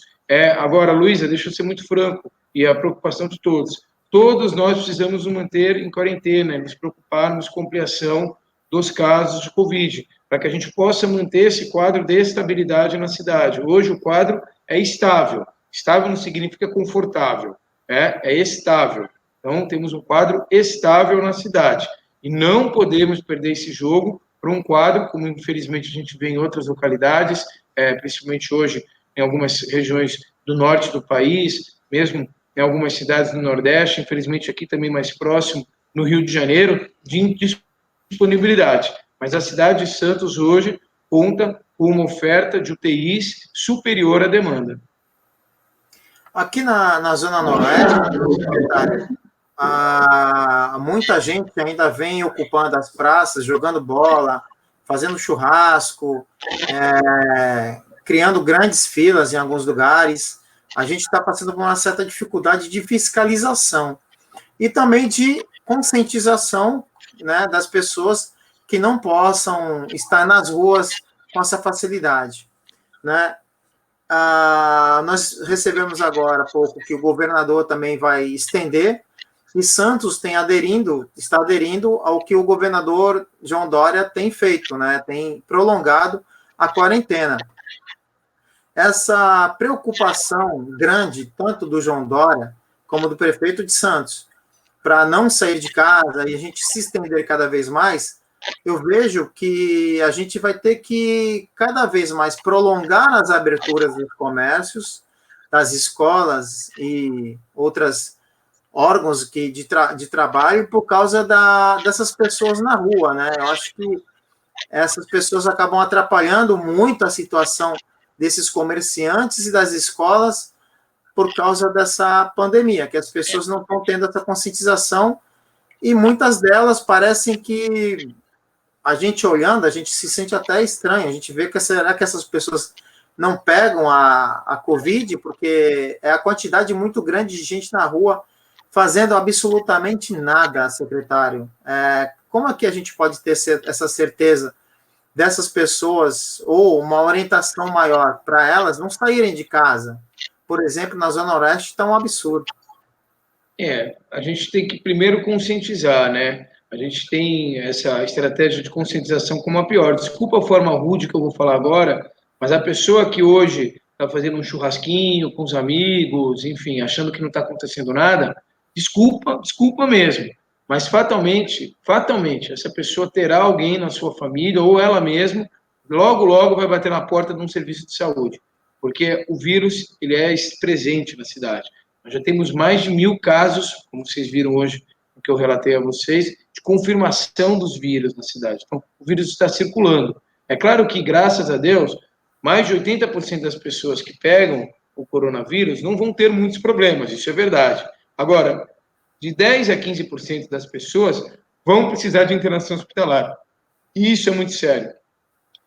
Agora, Luísa, deixa eu ser muito franco, e a preocupação de todos. Todos nós precisamos nos manter em quarentena, nos preocuparmos com a ampliação dos casos de Covid, para que a gente possa manter esse quadro de estabilidade na cidade. Hoje o quadro é estável. Estável não significa confortável, é estável. Então, temos um quadro estável na cidade. E não podemos perder esse jogo para um quadro, como infelizmente a gente vê em outras localidades, principalmente hoje em algumas regiões do norte do país, mesmo em algumas cidades do Nordeste, infelizmente aqui também mais próximo, no Rio de Janeiro, de disponibilidade. Mas a cidade de Santos hoje conta com uma oferta de UTIs superior à demanda. Aqui na Zona Noroeste, muita gente ainda vem ocupando as praças, jogando bola, fazendo churrasco, criando grandes filas em alguns lugares. A gente está passando por uma certa dificuldade de fiscalização e também de conscientização, né, das pessoas que não possam estar nas ruas com essa facilidade, né? Nós recebemos agora há pouco que o governador também vai estender, e Santos está aderindo ao que o governador João Dória tem feito, né? Tem prolongado a quarentena. Essa preocupação grande, tanto do João Dória como do prefeito de Santos, para não sair de casa e a gente se estender cada vez mais, eu vejo que a gente vai ter que cada vez mais prolongar as aberturas dos comércios, das escolas e outros órgãos de trabalho por causa dessas pessoas na rua, né? Eu acho que essas pessoas acabam atrapalhando muito a situação desses comerciantes e das escolas por causa dessa pandemia, que as pessoas não estão tendo essa conscientização e muitas delas parecem que a gente olhando, a gente se sente até estranho, a gente vê que será que essas pessoas não pegam a Covid, porque é a quantidade muito grande de gente na rua fazendo absolutamente nada, secretário. Como é que a gente pode ter essa certeza dessas pessoas, ou uma orientação maior para elas não saírem de casa? Por exemplo, na Zona Oeste está um absurdo. A gente tem que primeiro conscientizar, né? A gente tem essa estratégia de conscientização como a pior. Desculpa a forma rude que eu vou falar agora, mas a pessoa que hoje está fazendo um churrasquinho com os amigos, enfim, achando que não está acontecendo nada, desculpa mesmo. Mas fatalmente, essa pessoa terá alguém na sua família ou ela mesma, logo vai bater na porta de um serviço de saúde, porque o vírus ele é presente na cidade. Nós já temos mais de 1.000 casos, como vocês viram hoje, o que eu relatei a vocês, de confirmação dos vírus na cidade. Então, o vírus está circulando. É claro que, graças a Deus, mais de 80% das pessoas que pegam o coronavírus não vão ter muitos problemas, isso é verdade. Agora, de 10% a 15% das pessoas vão precisar de internação hospitalar. E isso é muito sério.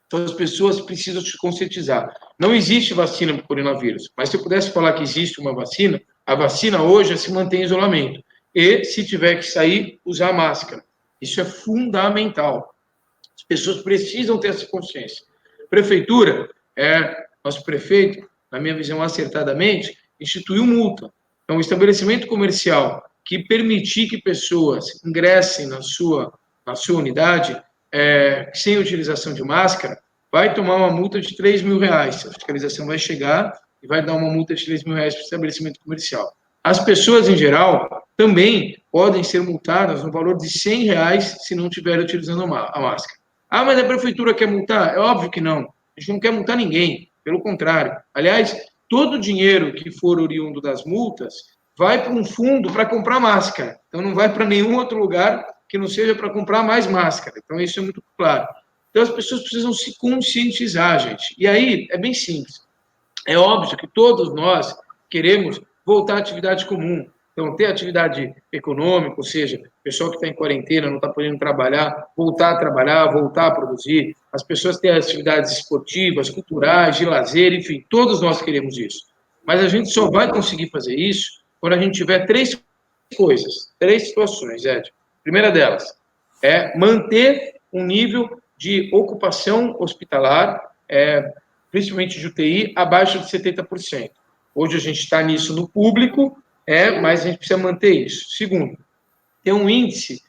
Então, as pessoas precisam se conscientizar. Não existe vacina para o coronavírus, mas se eu pudesse falar que existe uma vacina, a vacina hoje se mantém em isolamento. E, se tiver que sair, usar máscara. Isso é fundamental. As pessoas precisam ter essa consciência. Prefeitura, nosso prefeito, na minha visão acertadamente, instituiu multa. Então, o estabelecimento comercial que permitir que pessoas ingressem na sua unidade sem utilização de máscara, vai tomar uma multa de R$3.000. A fiscalização vai chegar e vai dar uma multa de R$3.000 para o estabelecimento comercial. As pessoas, em geral, também podem ser multadas no valor de R$100 se não estiverem utilizando a máscara. Ah, mas a prefeitura quer multar? É óbvio que não. A gente não quer multar ninguém, pelo contrário. Aliás, todo o dinheiro que for oriundo das multas vai para um fundo para comprar máscara. Então, não vai para nenhum outro lugar que não seja para comprar mais máscara. Então, isso é muito claro. Então, as pessoas precisam se conscientizar, gente. E aí, é bem simples. É óbvio que todos nós queremos voltar à atividade comum. Então, ter atividade econômica, ou seja, o pessoal que está em quarentena, não está podendo trabalhar, voltar a trabalhar, voltar a produzir. As pessoas têm atividades esportivas, culturais, de lazer, enfim, todos nós queremos isso. Mas a gente só vai conseguir fazer isso quando a gente tiver três situações, Ed. A primeira delas é manter um nível de ocupação hospitalar, principalmente de UTI, abaixo de 70%. Hoje a gente está nisso no público, mas a gente precisa manter isso. Segundo, ter um índice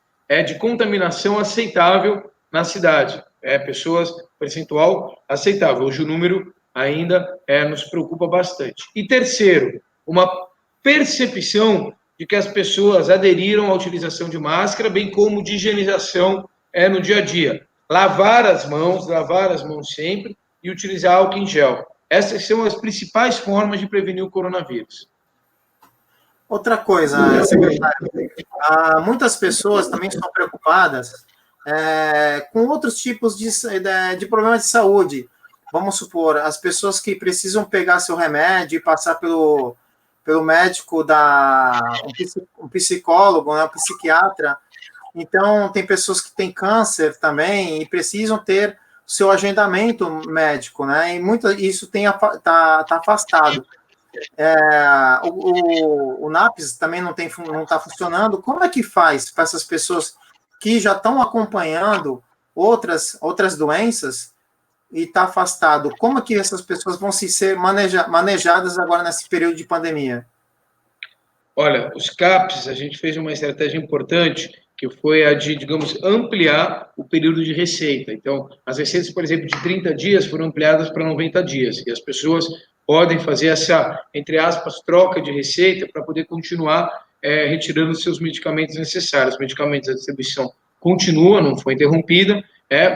de contaminação aceitável na cidade. Pessoas, percentual aceitável. Hoje o número ainda nos preocupa bastante. E terceiro, uma percepção de que as pessoas aderiram à utilização de máscara, bem como de higienização no dia a dia. Lavar as mãos sempre e utilizar álcool em gel. Essas são as principais formas de prevenir o coronavírus. Outra coisa, secretário, muitas pessoas também estão preocupadas com outros tipos de problemas de saúde. Vamos supor, as pessoas que precisam pegar seu remédio e passar pelo médico, um psicólogo, né, um psiquiatra. Então, tem pessoas que têm câncer também e precisam ter seu agendamento médico, né? E isso tá afastado. O NAPS também não está funcionando. Como é que faz para essas pessoas que já estão acompanhando outras doenças e está afastado? Como é que essas pessoas vão ser manejadas agora nesse período de pandemia? Olha, os CAPs, a gente fez uma estratégia importante, que foi a de, digamos, ampliar o período de receita. Então, as receitas, por exemplo, de 30 dias foram ampliadas para 90 dias, e as pessoas podem fazer essa, entre aspas, troca de receita para poder continuar retirando os seus medicamentos necessários. Os medicamentos, a distribuição continua, não foi interrompida,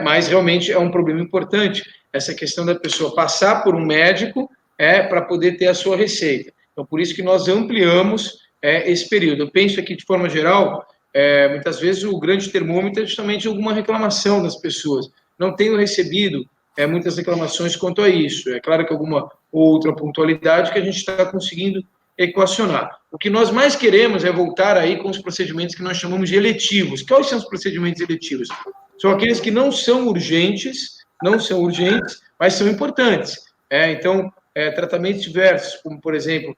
mas realmente é um problema importante essa questão da pessoa passar por um médico para poder ter a sua receita. Então, por isso que nós ampliamos esse período. Eu penso aqui, de forma geral, muitas vezes o grande termômetro é justamente alguma reclamação das pessoas. Não tenho recebido muitas reclamações quanto a isso. É claro que alguma outra pontualidade que a gente está conseguindo equacionar. O que nós mais queremos é voltar aí com os procedimentos que nós chamamos de eletivos. Quais são os procedimentos eletivos? São aqueles que não são urgentes, mas são importantes. Então, tratamentos diversos, como, por exemplo,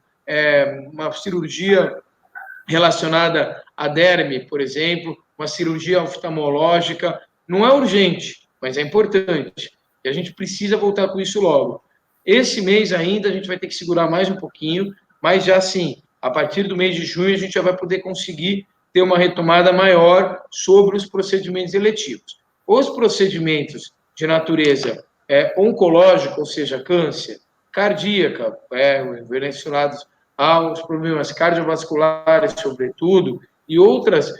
uma cirurgia relacionada à derme, por exemplo, uma cirurgia oftalmológica, não é urgente, mas é importante. E a gente precisa voltar com isso logo. Esse mês ainda a gente vai ter que segurar mais um pouquinho, mas já sim, a partir do mês de junho a gente já vai poder conseguir ter uma retomada maior sobre os procedimentos eletivos. Os procedimentos de natureza oncológica, ou seja, câncer, cardíaca, relacionados aos problemas cardiovasculares, sobretudo, e outras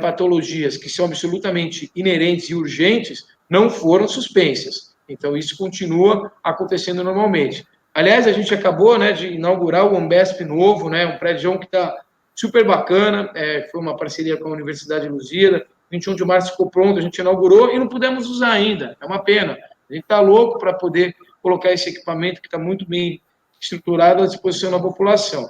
patologias que são absolutamente inerentes e urgentes, não foram suspensas. Então, isso continua acontecendo normalmente. Aliás, a gente acabou de inaugurar o Ambesp novo, um prédio que está super bacana, foi uma parceria com a Universidade de Lusíada, 21 de março ficou pronto, a gente inaugurou e não pudemos usar ainda, é uma pena. A gente está louco para poder colocar esse equipamento que está muito bem estruturado à disposição da população.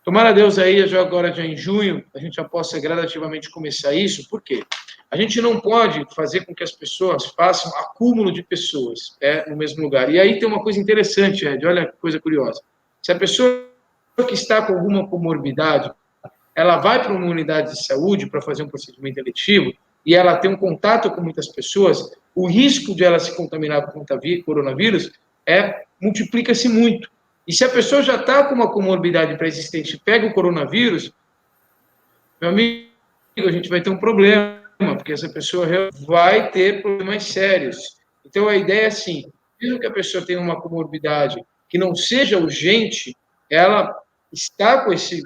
Tomara a Deus aí, já em junho, a gente já possa gradativamente começar isso, por quê? A gente não pode fazer com que as pessoas façam acúmulo de pessoas no mesmo lugar. E aí tem uma coisa interessante, Ed, olha que coisa curiosa. Se a pessoa que está com alguma comorbidade, ela vai para uma unidade de saúde para fazer um procedimento eletivo e ela tem um contato com muitas pessoas, o risco de ela se contaminar com o coronavírus multiplica-se muito. E se a pessoa já está com uma comorbidade pré-existente e pega o coronavírus, meu amigo, a gente vai ter um problema, porque essa pessoa vai ter problemas sérios. Então, a ideia é assim, mesmo que a pessoa tenha uma comorbidade que não seja urgente, ela está com esse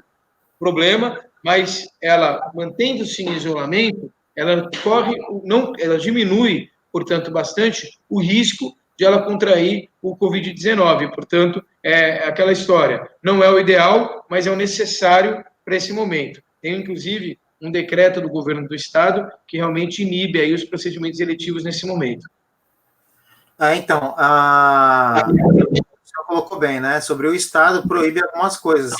problema, mas ela, mantendo-se em isolamento, ela diminui, portanto, bastante o risco de ela contrair o Covid-19. Portanto, é aquela história. Não é o ideal, mas é o necessário para esse momento. Tem, inclusive, um decreto do governo do estado que realmente inibe aí os procedimentos eletivos nesse momento. Então, você colocou bem, né? Sobre o estado proíbe algumas coisas.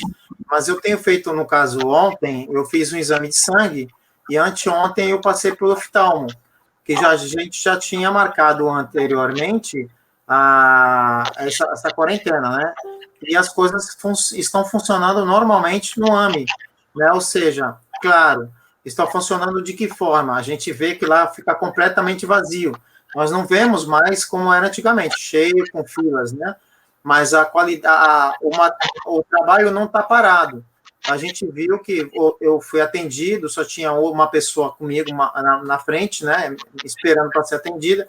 Mas eu tenho feito, no caso, ontem, eu fiz um exame de sangue e anteontem eu passei pelo oftalmo, que a gente já tinha marcado anteriormente essa quarentena, né? E as coisas estão funcionando normalmente no AME, né? Ou seja, claro, estão funcionando de que forma? A gente vê que lá fica completamente vazio. Nós não vemos mais como era antigamente, cheio, com filas, né? Mas a qualidade, o trabalho não está parado. A gente viu que eu fui atendido, só tinha uma pessoa comigo na frente, né, esperando para ser atendida,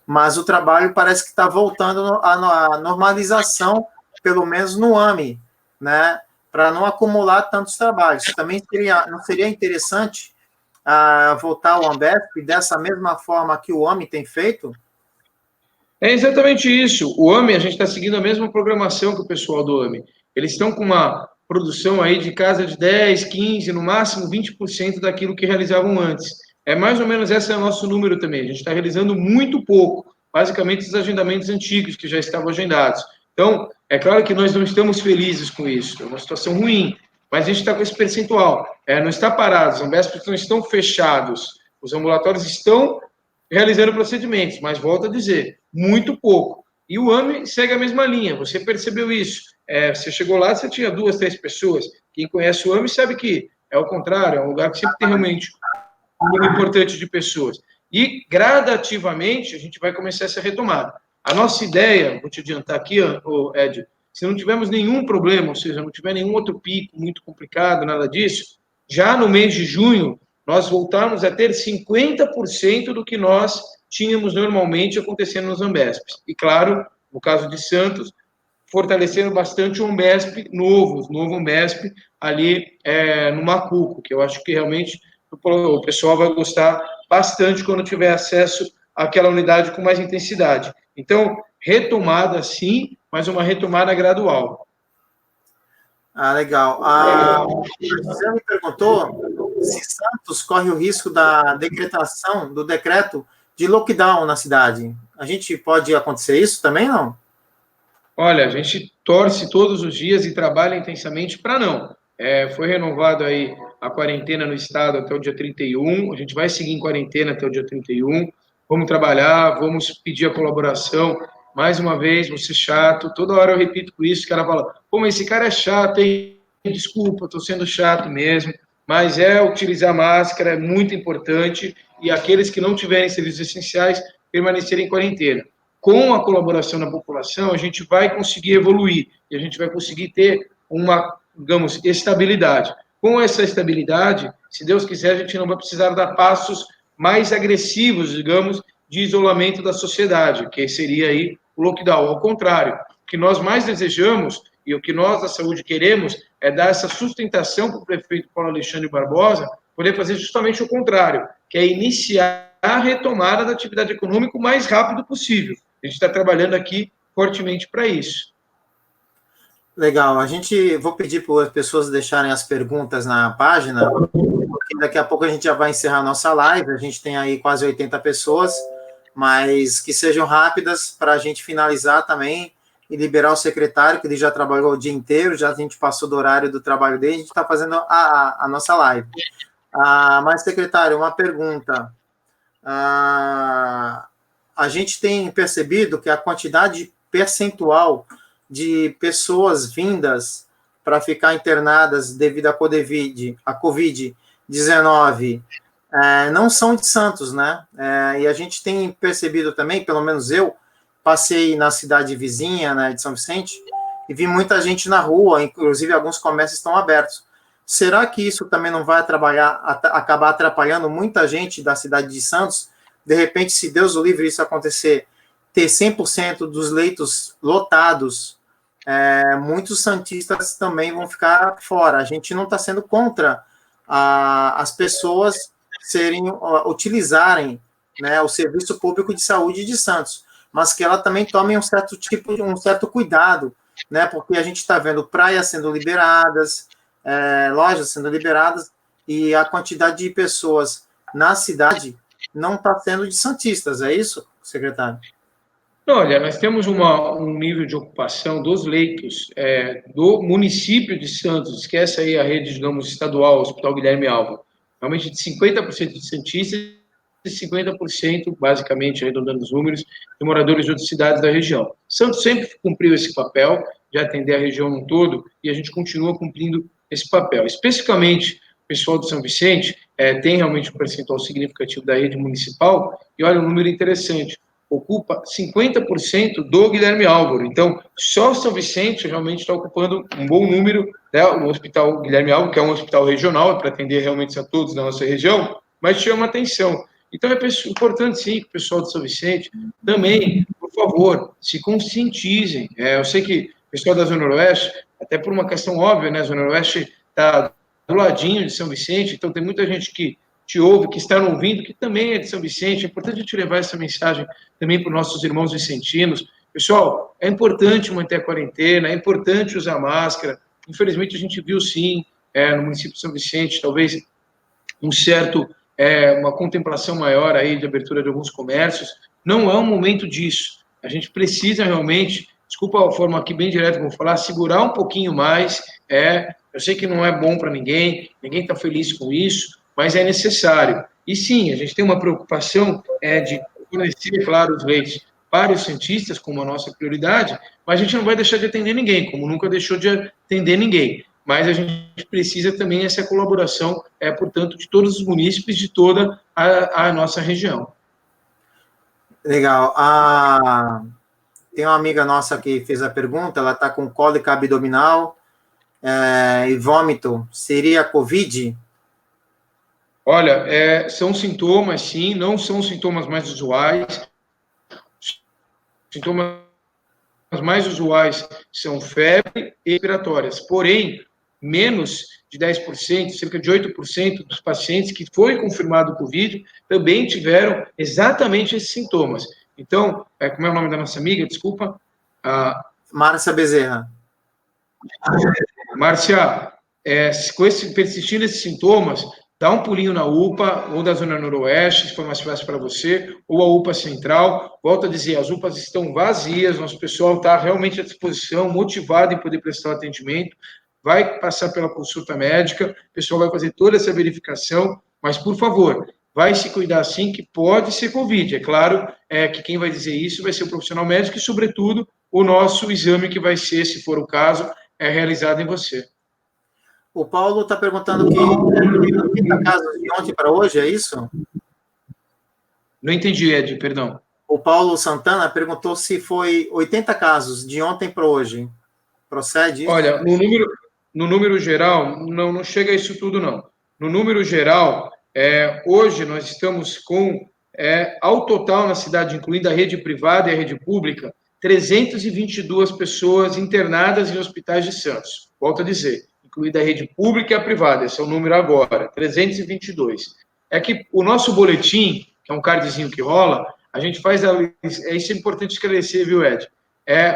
mas o trabalho parece que está voltando à normalização, pelo menos no AME, né, para não acumular tantos trabalhos. Também não seria interessante voltar ao Ambesp dessa mesma forma que o AME tem feito? É exatamente isso. O AME, a gente está seguindo a mesma programação que o pessoal do AME. Eles estão com uma produção aí de casa de 10, 15, no máximo 20% daquilo que realizavam antes. É mais ou menos esse é o nosso número também. A gente está realizando muito pouco, basicamente os agendamentos antigos que já estavam agendados. Então, é claro que nós não estamos felizes com isso, é uma situação ruim, mas a gente está com esse percentual. Não está parado, os Ambesps não estão fechados, os ambulatórios estão realizando procedimentos, mas volto a dizer, muito pouco. E o AME segue a mesma linha, você percebeu isso. Você chegou lá, você tinha 2, 3 pessoas. Quem conhece o AME sabe que é o contrário, é um lugar que sempre tem realmente um número importante de pessoas. E, gradativamente, a gente vai começar essa retomada. A nossa ideia, vou te adiantar aqui, Ed, se não tivermos nenhum problema, ou seja, não tiver nenhum outro pico muito complicado, nada disso, já no mês de junho, nós voltarmos a ter 50% do que nós tínhamos normalmente acontecendo nos Ambesps. E, claro, no caso de Santos, fortalecendo bastante o Umbesp novo Umbesp ali no Macuco, que eu acho que realmente o pessoal vai gostar bastante quando tiver acesso àquela unidade com mais intensidade. Então, retomada sim, mas uma retomada gradual. Legal. A Gisele me perguntou se Santos corre o risco da decretação, do decreto de lockdown na cidade. A gente pode acontecer isso também, não? Olha, a gente torce todos os dias e trabalha intensamente para não. Foi renovado aí a quarentena no estado até o dia 31. A gente vai seguir em quarentena até o dia 31. Vamos trabalhar, vamos pedir a colaboração. Mais uma vez, você chato. Toda hora eu repito isso, que ela fala, pô, mas esse cara é chato, hein? Desculpa, estou sendo chato mesmo. Mas utilizar máscara, é muito importante. E aqueles que não tiverem serviços essenciais, permanecerem em quarentena. Com a colaboração da população, a gente vai conseguir evoluir e a gente vai conseguir ter uma, digamos, estabilidade. Com essa estabilidade, se Deus quiser, a gente não vai precisar dar passos mais agressivos, digamos, de isolamento da sociedade, que seria aí o lockdown. Ao contrário, o que nós mais desejamos e o que nós da saúde queremos é dar essa sustentação para o prefeito Paulo Alexandre Barbosa poder fazer justamente o contrário, que é iniciar a retomada da atividade econômica o mais rápido possível. A gente está trabalhando aqui fortemente para isso. Legal. Vou pedir para as pessoas deixarem as perguntas na página, porque daqui a pouco a gente já vai encerrar a nossa live. A gente tem aí quase 80 pessoas, mas que sejam rápidas para a gente finalizar também e liberar o secretário, que ele já trabalhou o dia inteiro, já a gente passou do horário do trabalho dele, a gente está fazendo a nossa live. Mas, secretário, uma pergunta. A gente tem percebido que a quantidade percentual de pessoas vindas para ficar internadas devido à Covid-19 não são de Santos, né? E a gente tem percebido também, pelo menos eu, passei na cidade vizinha, né, de São Vicente, e vi muita gente na rua, inclusive alguns comércios estão abertos. Será que isso também não vai acabar atrapalhando muita gente da cidade de Santos? De repente, se Deus o livre isso acontecer, ter 100% dos leitos lotados, muitos santistas também vão ficar fora. A gente não está sendo contra as pessoas utilizarem, né, o serviço público de saúde de Santos, mas que ela também tome um certo cuidado, né, porque a gente está vendo praias sendo liberadas, lojas sendo liberadas, e a quantidade de pessoas na cidade não está sendo de santistas, é isso, secretário? Olha, nós temos um nível de ocupação dos leitos do município de Santos, esquece aí a rede, digamos, estadual, o Hospital Guilherme Alva, realmente de 50% de santistas e 50%, basicamente, arredondando os números, de moradores de outras cidades da região. Santos sempre cumpriu esse papel de atender a região no todo e a gente continua cumprindo esse papel. Especificamente, o pessoal de São Vicente tem realmente um percentual significativo da rede municipal e olha um número interessante, ocupa 50% do Guilherme Álvaro. Então, só São Vicente realmente está ocupando um bom número, né? O Hospital Guilherme Álvaro, que é um hospital regional, para atender realmente a todos da nossa região, mas chama atenção. Então, é importante, sim, que o pessoal de São Vicente também, por favor, se conscientizem. Eu sei que o pessoal da Zona Oeste, até por uma questão óbvia, né? A Zona Oeste está do ladinho de São Vicente, então tem muita gente que te ouve, que está ouvindo, que também é de São Vicente. É importante a gente levar essa mensagem também para os nossos irmãos vicentinos. Pessoal, é importante manter a quarentena, é importante usar máscara. Infelizmente, a gente viu, sim, no município de São Vicente, talvez uma contemplação maior aí de abertura de alguns comércios. Não é um momento disso. A gente precisa realmente, desculpa a forma aqui bem direta que eu vou falar, segurar um pouquinho mais. Eu sei que não é bom para ninguém está feliz com isso, mas é necessário. E sim, a gente tem uma preocupação de fornecer, claro, os leitos para os cientistas como a nossa prioridade, mas a gente não vai deixar de atender ninguém, como nunca deixou de atender ninguém. Mas a gente precisa também essa colaboração, portanto, de todos os munícipes de toda a nossa região. Legal. Tem uma amiga nossa que fez a pergunta, ela está com cólica abdominal e vômito. Seria Covid? Olha, são sintomas, sim, não são sintomas mais usuais. Sintomas mais usuais são febre e respiratórias. Porém, menos de 10%, cerca de 8% dos pacientes que foi confirmado o Covid também tiveram exatamente esses sintomas. Então, como é o nome da nossa amiga? Desculpa. Márcia Bezerra. Márcia, persistindo esses sintomas, dá um pulinho na UPA, ou da Zona Noroeste, se for mais fácil para você, ou a UPA Central. Volto a dizer, as UPAs estão vazias, nosso pessoal está realmente à disposição, motivado em poder prestar o atendimento, vai passar pela consulta médica, o pessoal vai fazer toda essa verificação, mas, por favor, vai se cuidar sim, que pode ser Covid. É claro que quem vai dizer isso vai ser o profissional médico e, sobretudo, o nosso exame que vai ser, se for o caso, realizado em você. O Paulo está perguntando que 80 casos de ontem para hoje, é isso? Não entendi, Ed, perdão. O Paulo Santana perguntou se foi 80 casos de ontem para hoje. Procede isso? Olha, no número geral, não chega a isso tudo, não. No número geral, hoje nós estamos com, ao total na cidade, incluindo a rede privada e a rede pública, 322 pessoas internadas em hospitais de Santos. Volto a dizer, incluída a rede pública e a privada, esse é o número agora, 322. É que o nosso boletim, que é um cardzinho que rola, a gente faz, isso é importante esclarecer, viu, Ed?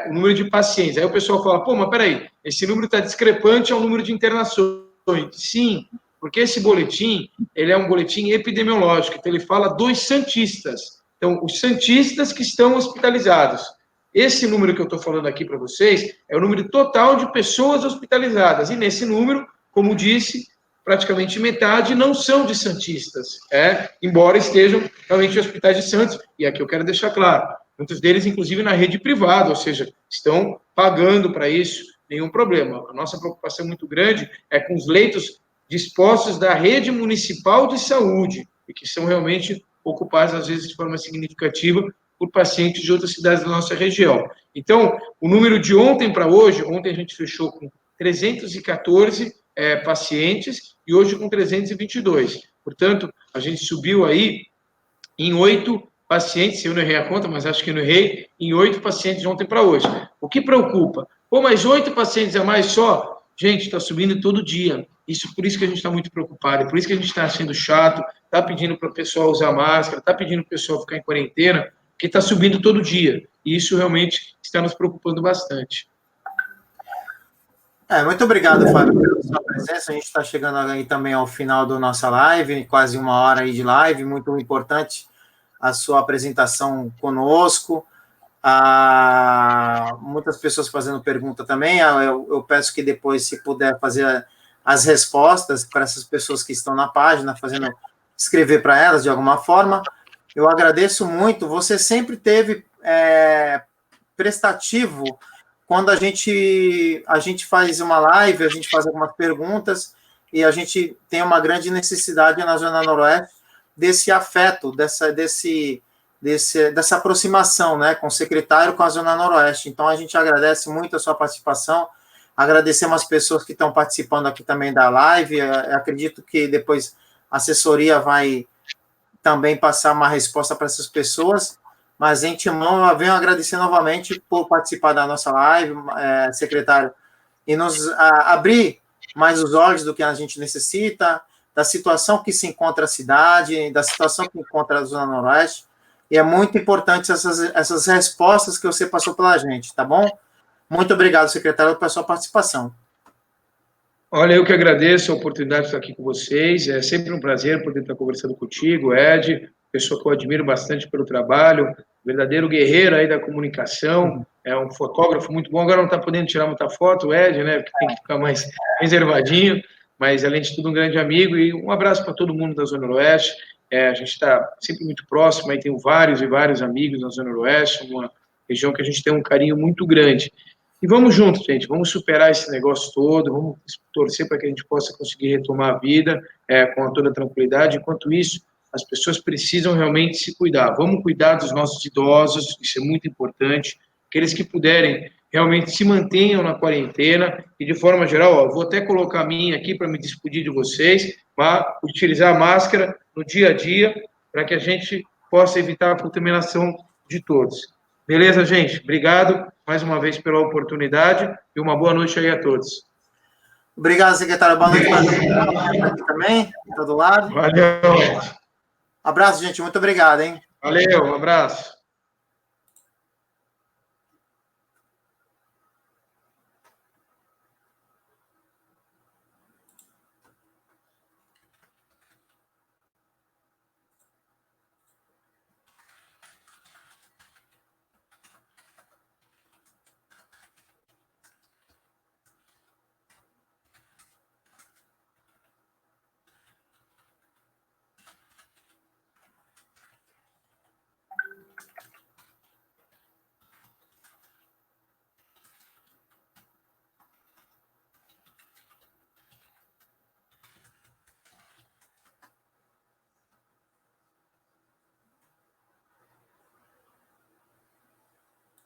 O número de pacientes. Aí o pessoal fala, pô, mas peraí, esse número está discrepante ao número de internações. Sim, porque esse boletim, ele é um boletim epidemiológico, então ele fala dos santistas. Então, os santistas que estão hospitalizados. Esse número que eu estou falando aqui para vocês é o número total de pessoas hospitalizadas. E nesse número, como disse, praticamente metade não são de santistas, embora estejam realmente em hospitais de Santos. E aqui eu quero deixar claro, muitos deles, inclusive, na rede privada, ou seja, estão pagando para isso, nenhum problema. A nossa preocupação muito grande é com os leitos dispostos da rede municipal de saúde, e que são realmente ocupados, às vezes, de forma significativa, por pacientes de outras cidades da nossa região. Então, o número de ontem para hoje, ontem a gente fechou com 314 pacientes, e hoje com 322. Portanto, a gente subiu aí em 8 pacientes, eu não errei a conta, mas acho que não errei, em 8 pacientes de ontem para hoje. O que preocupa? Pô, mas 8 pacientes a mais só? Gente, está subindo todo dia. Por isso que a gente está muito preocupado, por isso que a gente está sendo chato, está pedindo para o pessoal usar máscara, está pedindo para o pessoal ficar em quarentena, porque está subindo todo dia. E isso realmente está nos preocupando bastante. Muito obrigado, Fábio, pela sua presença. A gente está chegando aí também ao final da nossa live, quase uma hora aí de live, muito importante a sua apresentação conosco. Muitas pessoas fazendo pergunta também. Eu peço que depois, se puder, fazer as respostas para essas pessoas que estão na página, escrever para elas de alguma forma. Eu agradeço muito. Você sempre teve prestativo quando a gente faz uma live, a gente faz algumas perguntas e a gente tem uma grande necessidade na Zona Noroeste desse afeto, dessa aproximação, né, com o secretário, com a Zona Noroeste. Então, a gente agradece muito a sua participação, agradecemos as pessoas que estão participando aqui também da live. Eu acredito que depois a assessoria vai também passar uma resposta para essas pessoas, mas, em antemão, eu venho agradecer novamente por participar da nossa live, secretário, e nos abrir mais os olhos do que a gente necessita, da situação que se encontra a cidade, da situação que encontra a Zona Noroeste, e é muito importante essas respostas que você passou pela gente, tá bom? Muito obrigado, secretário, pela sua participação. Olha, eu que agradeço a oportunidade de estar aqui com vocês, é sempre um prazer poder estar conversando contigo, Ed, pessoa que eu admiro bastante pelo trabalho, verdadeiro guerreiro aí da comunicação, é um fotógrafo muito bom, agora não está podendo tirar muita foto, o Ed, né, porque tem que ficar mais reservadinho, mas além de tudo um grande amigo, e um abraço para todo mundo da Zona Noroeste. A gente está sempre muito próximo, aí tenho vários e vários amigos na Zona Noroeste, uma região que a gente tem um carinho muito grande. E vamos juntos, gente, vamos superar esse negócio todo, vamos torcer para que a gente possa conseguir retomar a vida com toda tranquilidade. Enquanto isso, as pessoas precisam realmente se cuidar. Vamos cuidar dos nossos idosos, isso é muito importante. Aqueles que puderem, realmente se mantenham na quarentena e, de forma geral, vou até colocar a minha aqui para me despedir de vocês, para utilizar a máscara no dia a dia, para que a gente possa evitar a contaminação de todos. Beleza, gente? Obrigado mais uma vez pela oportunidade e uma boa noite aí a todos. Obrigado, secretário. Boa noite para aqui também, de todo lado. Valeu. Abraço, gente. Muito obrigado, hein? Valeu, um abraço.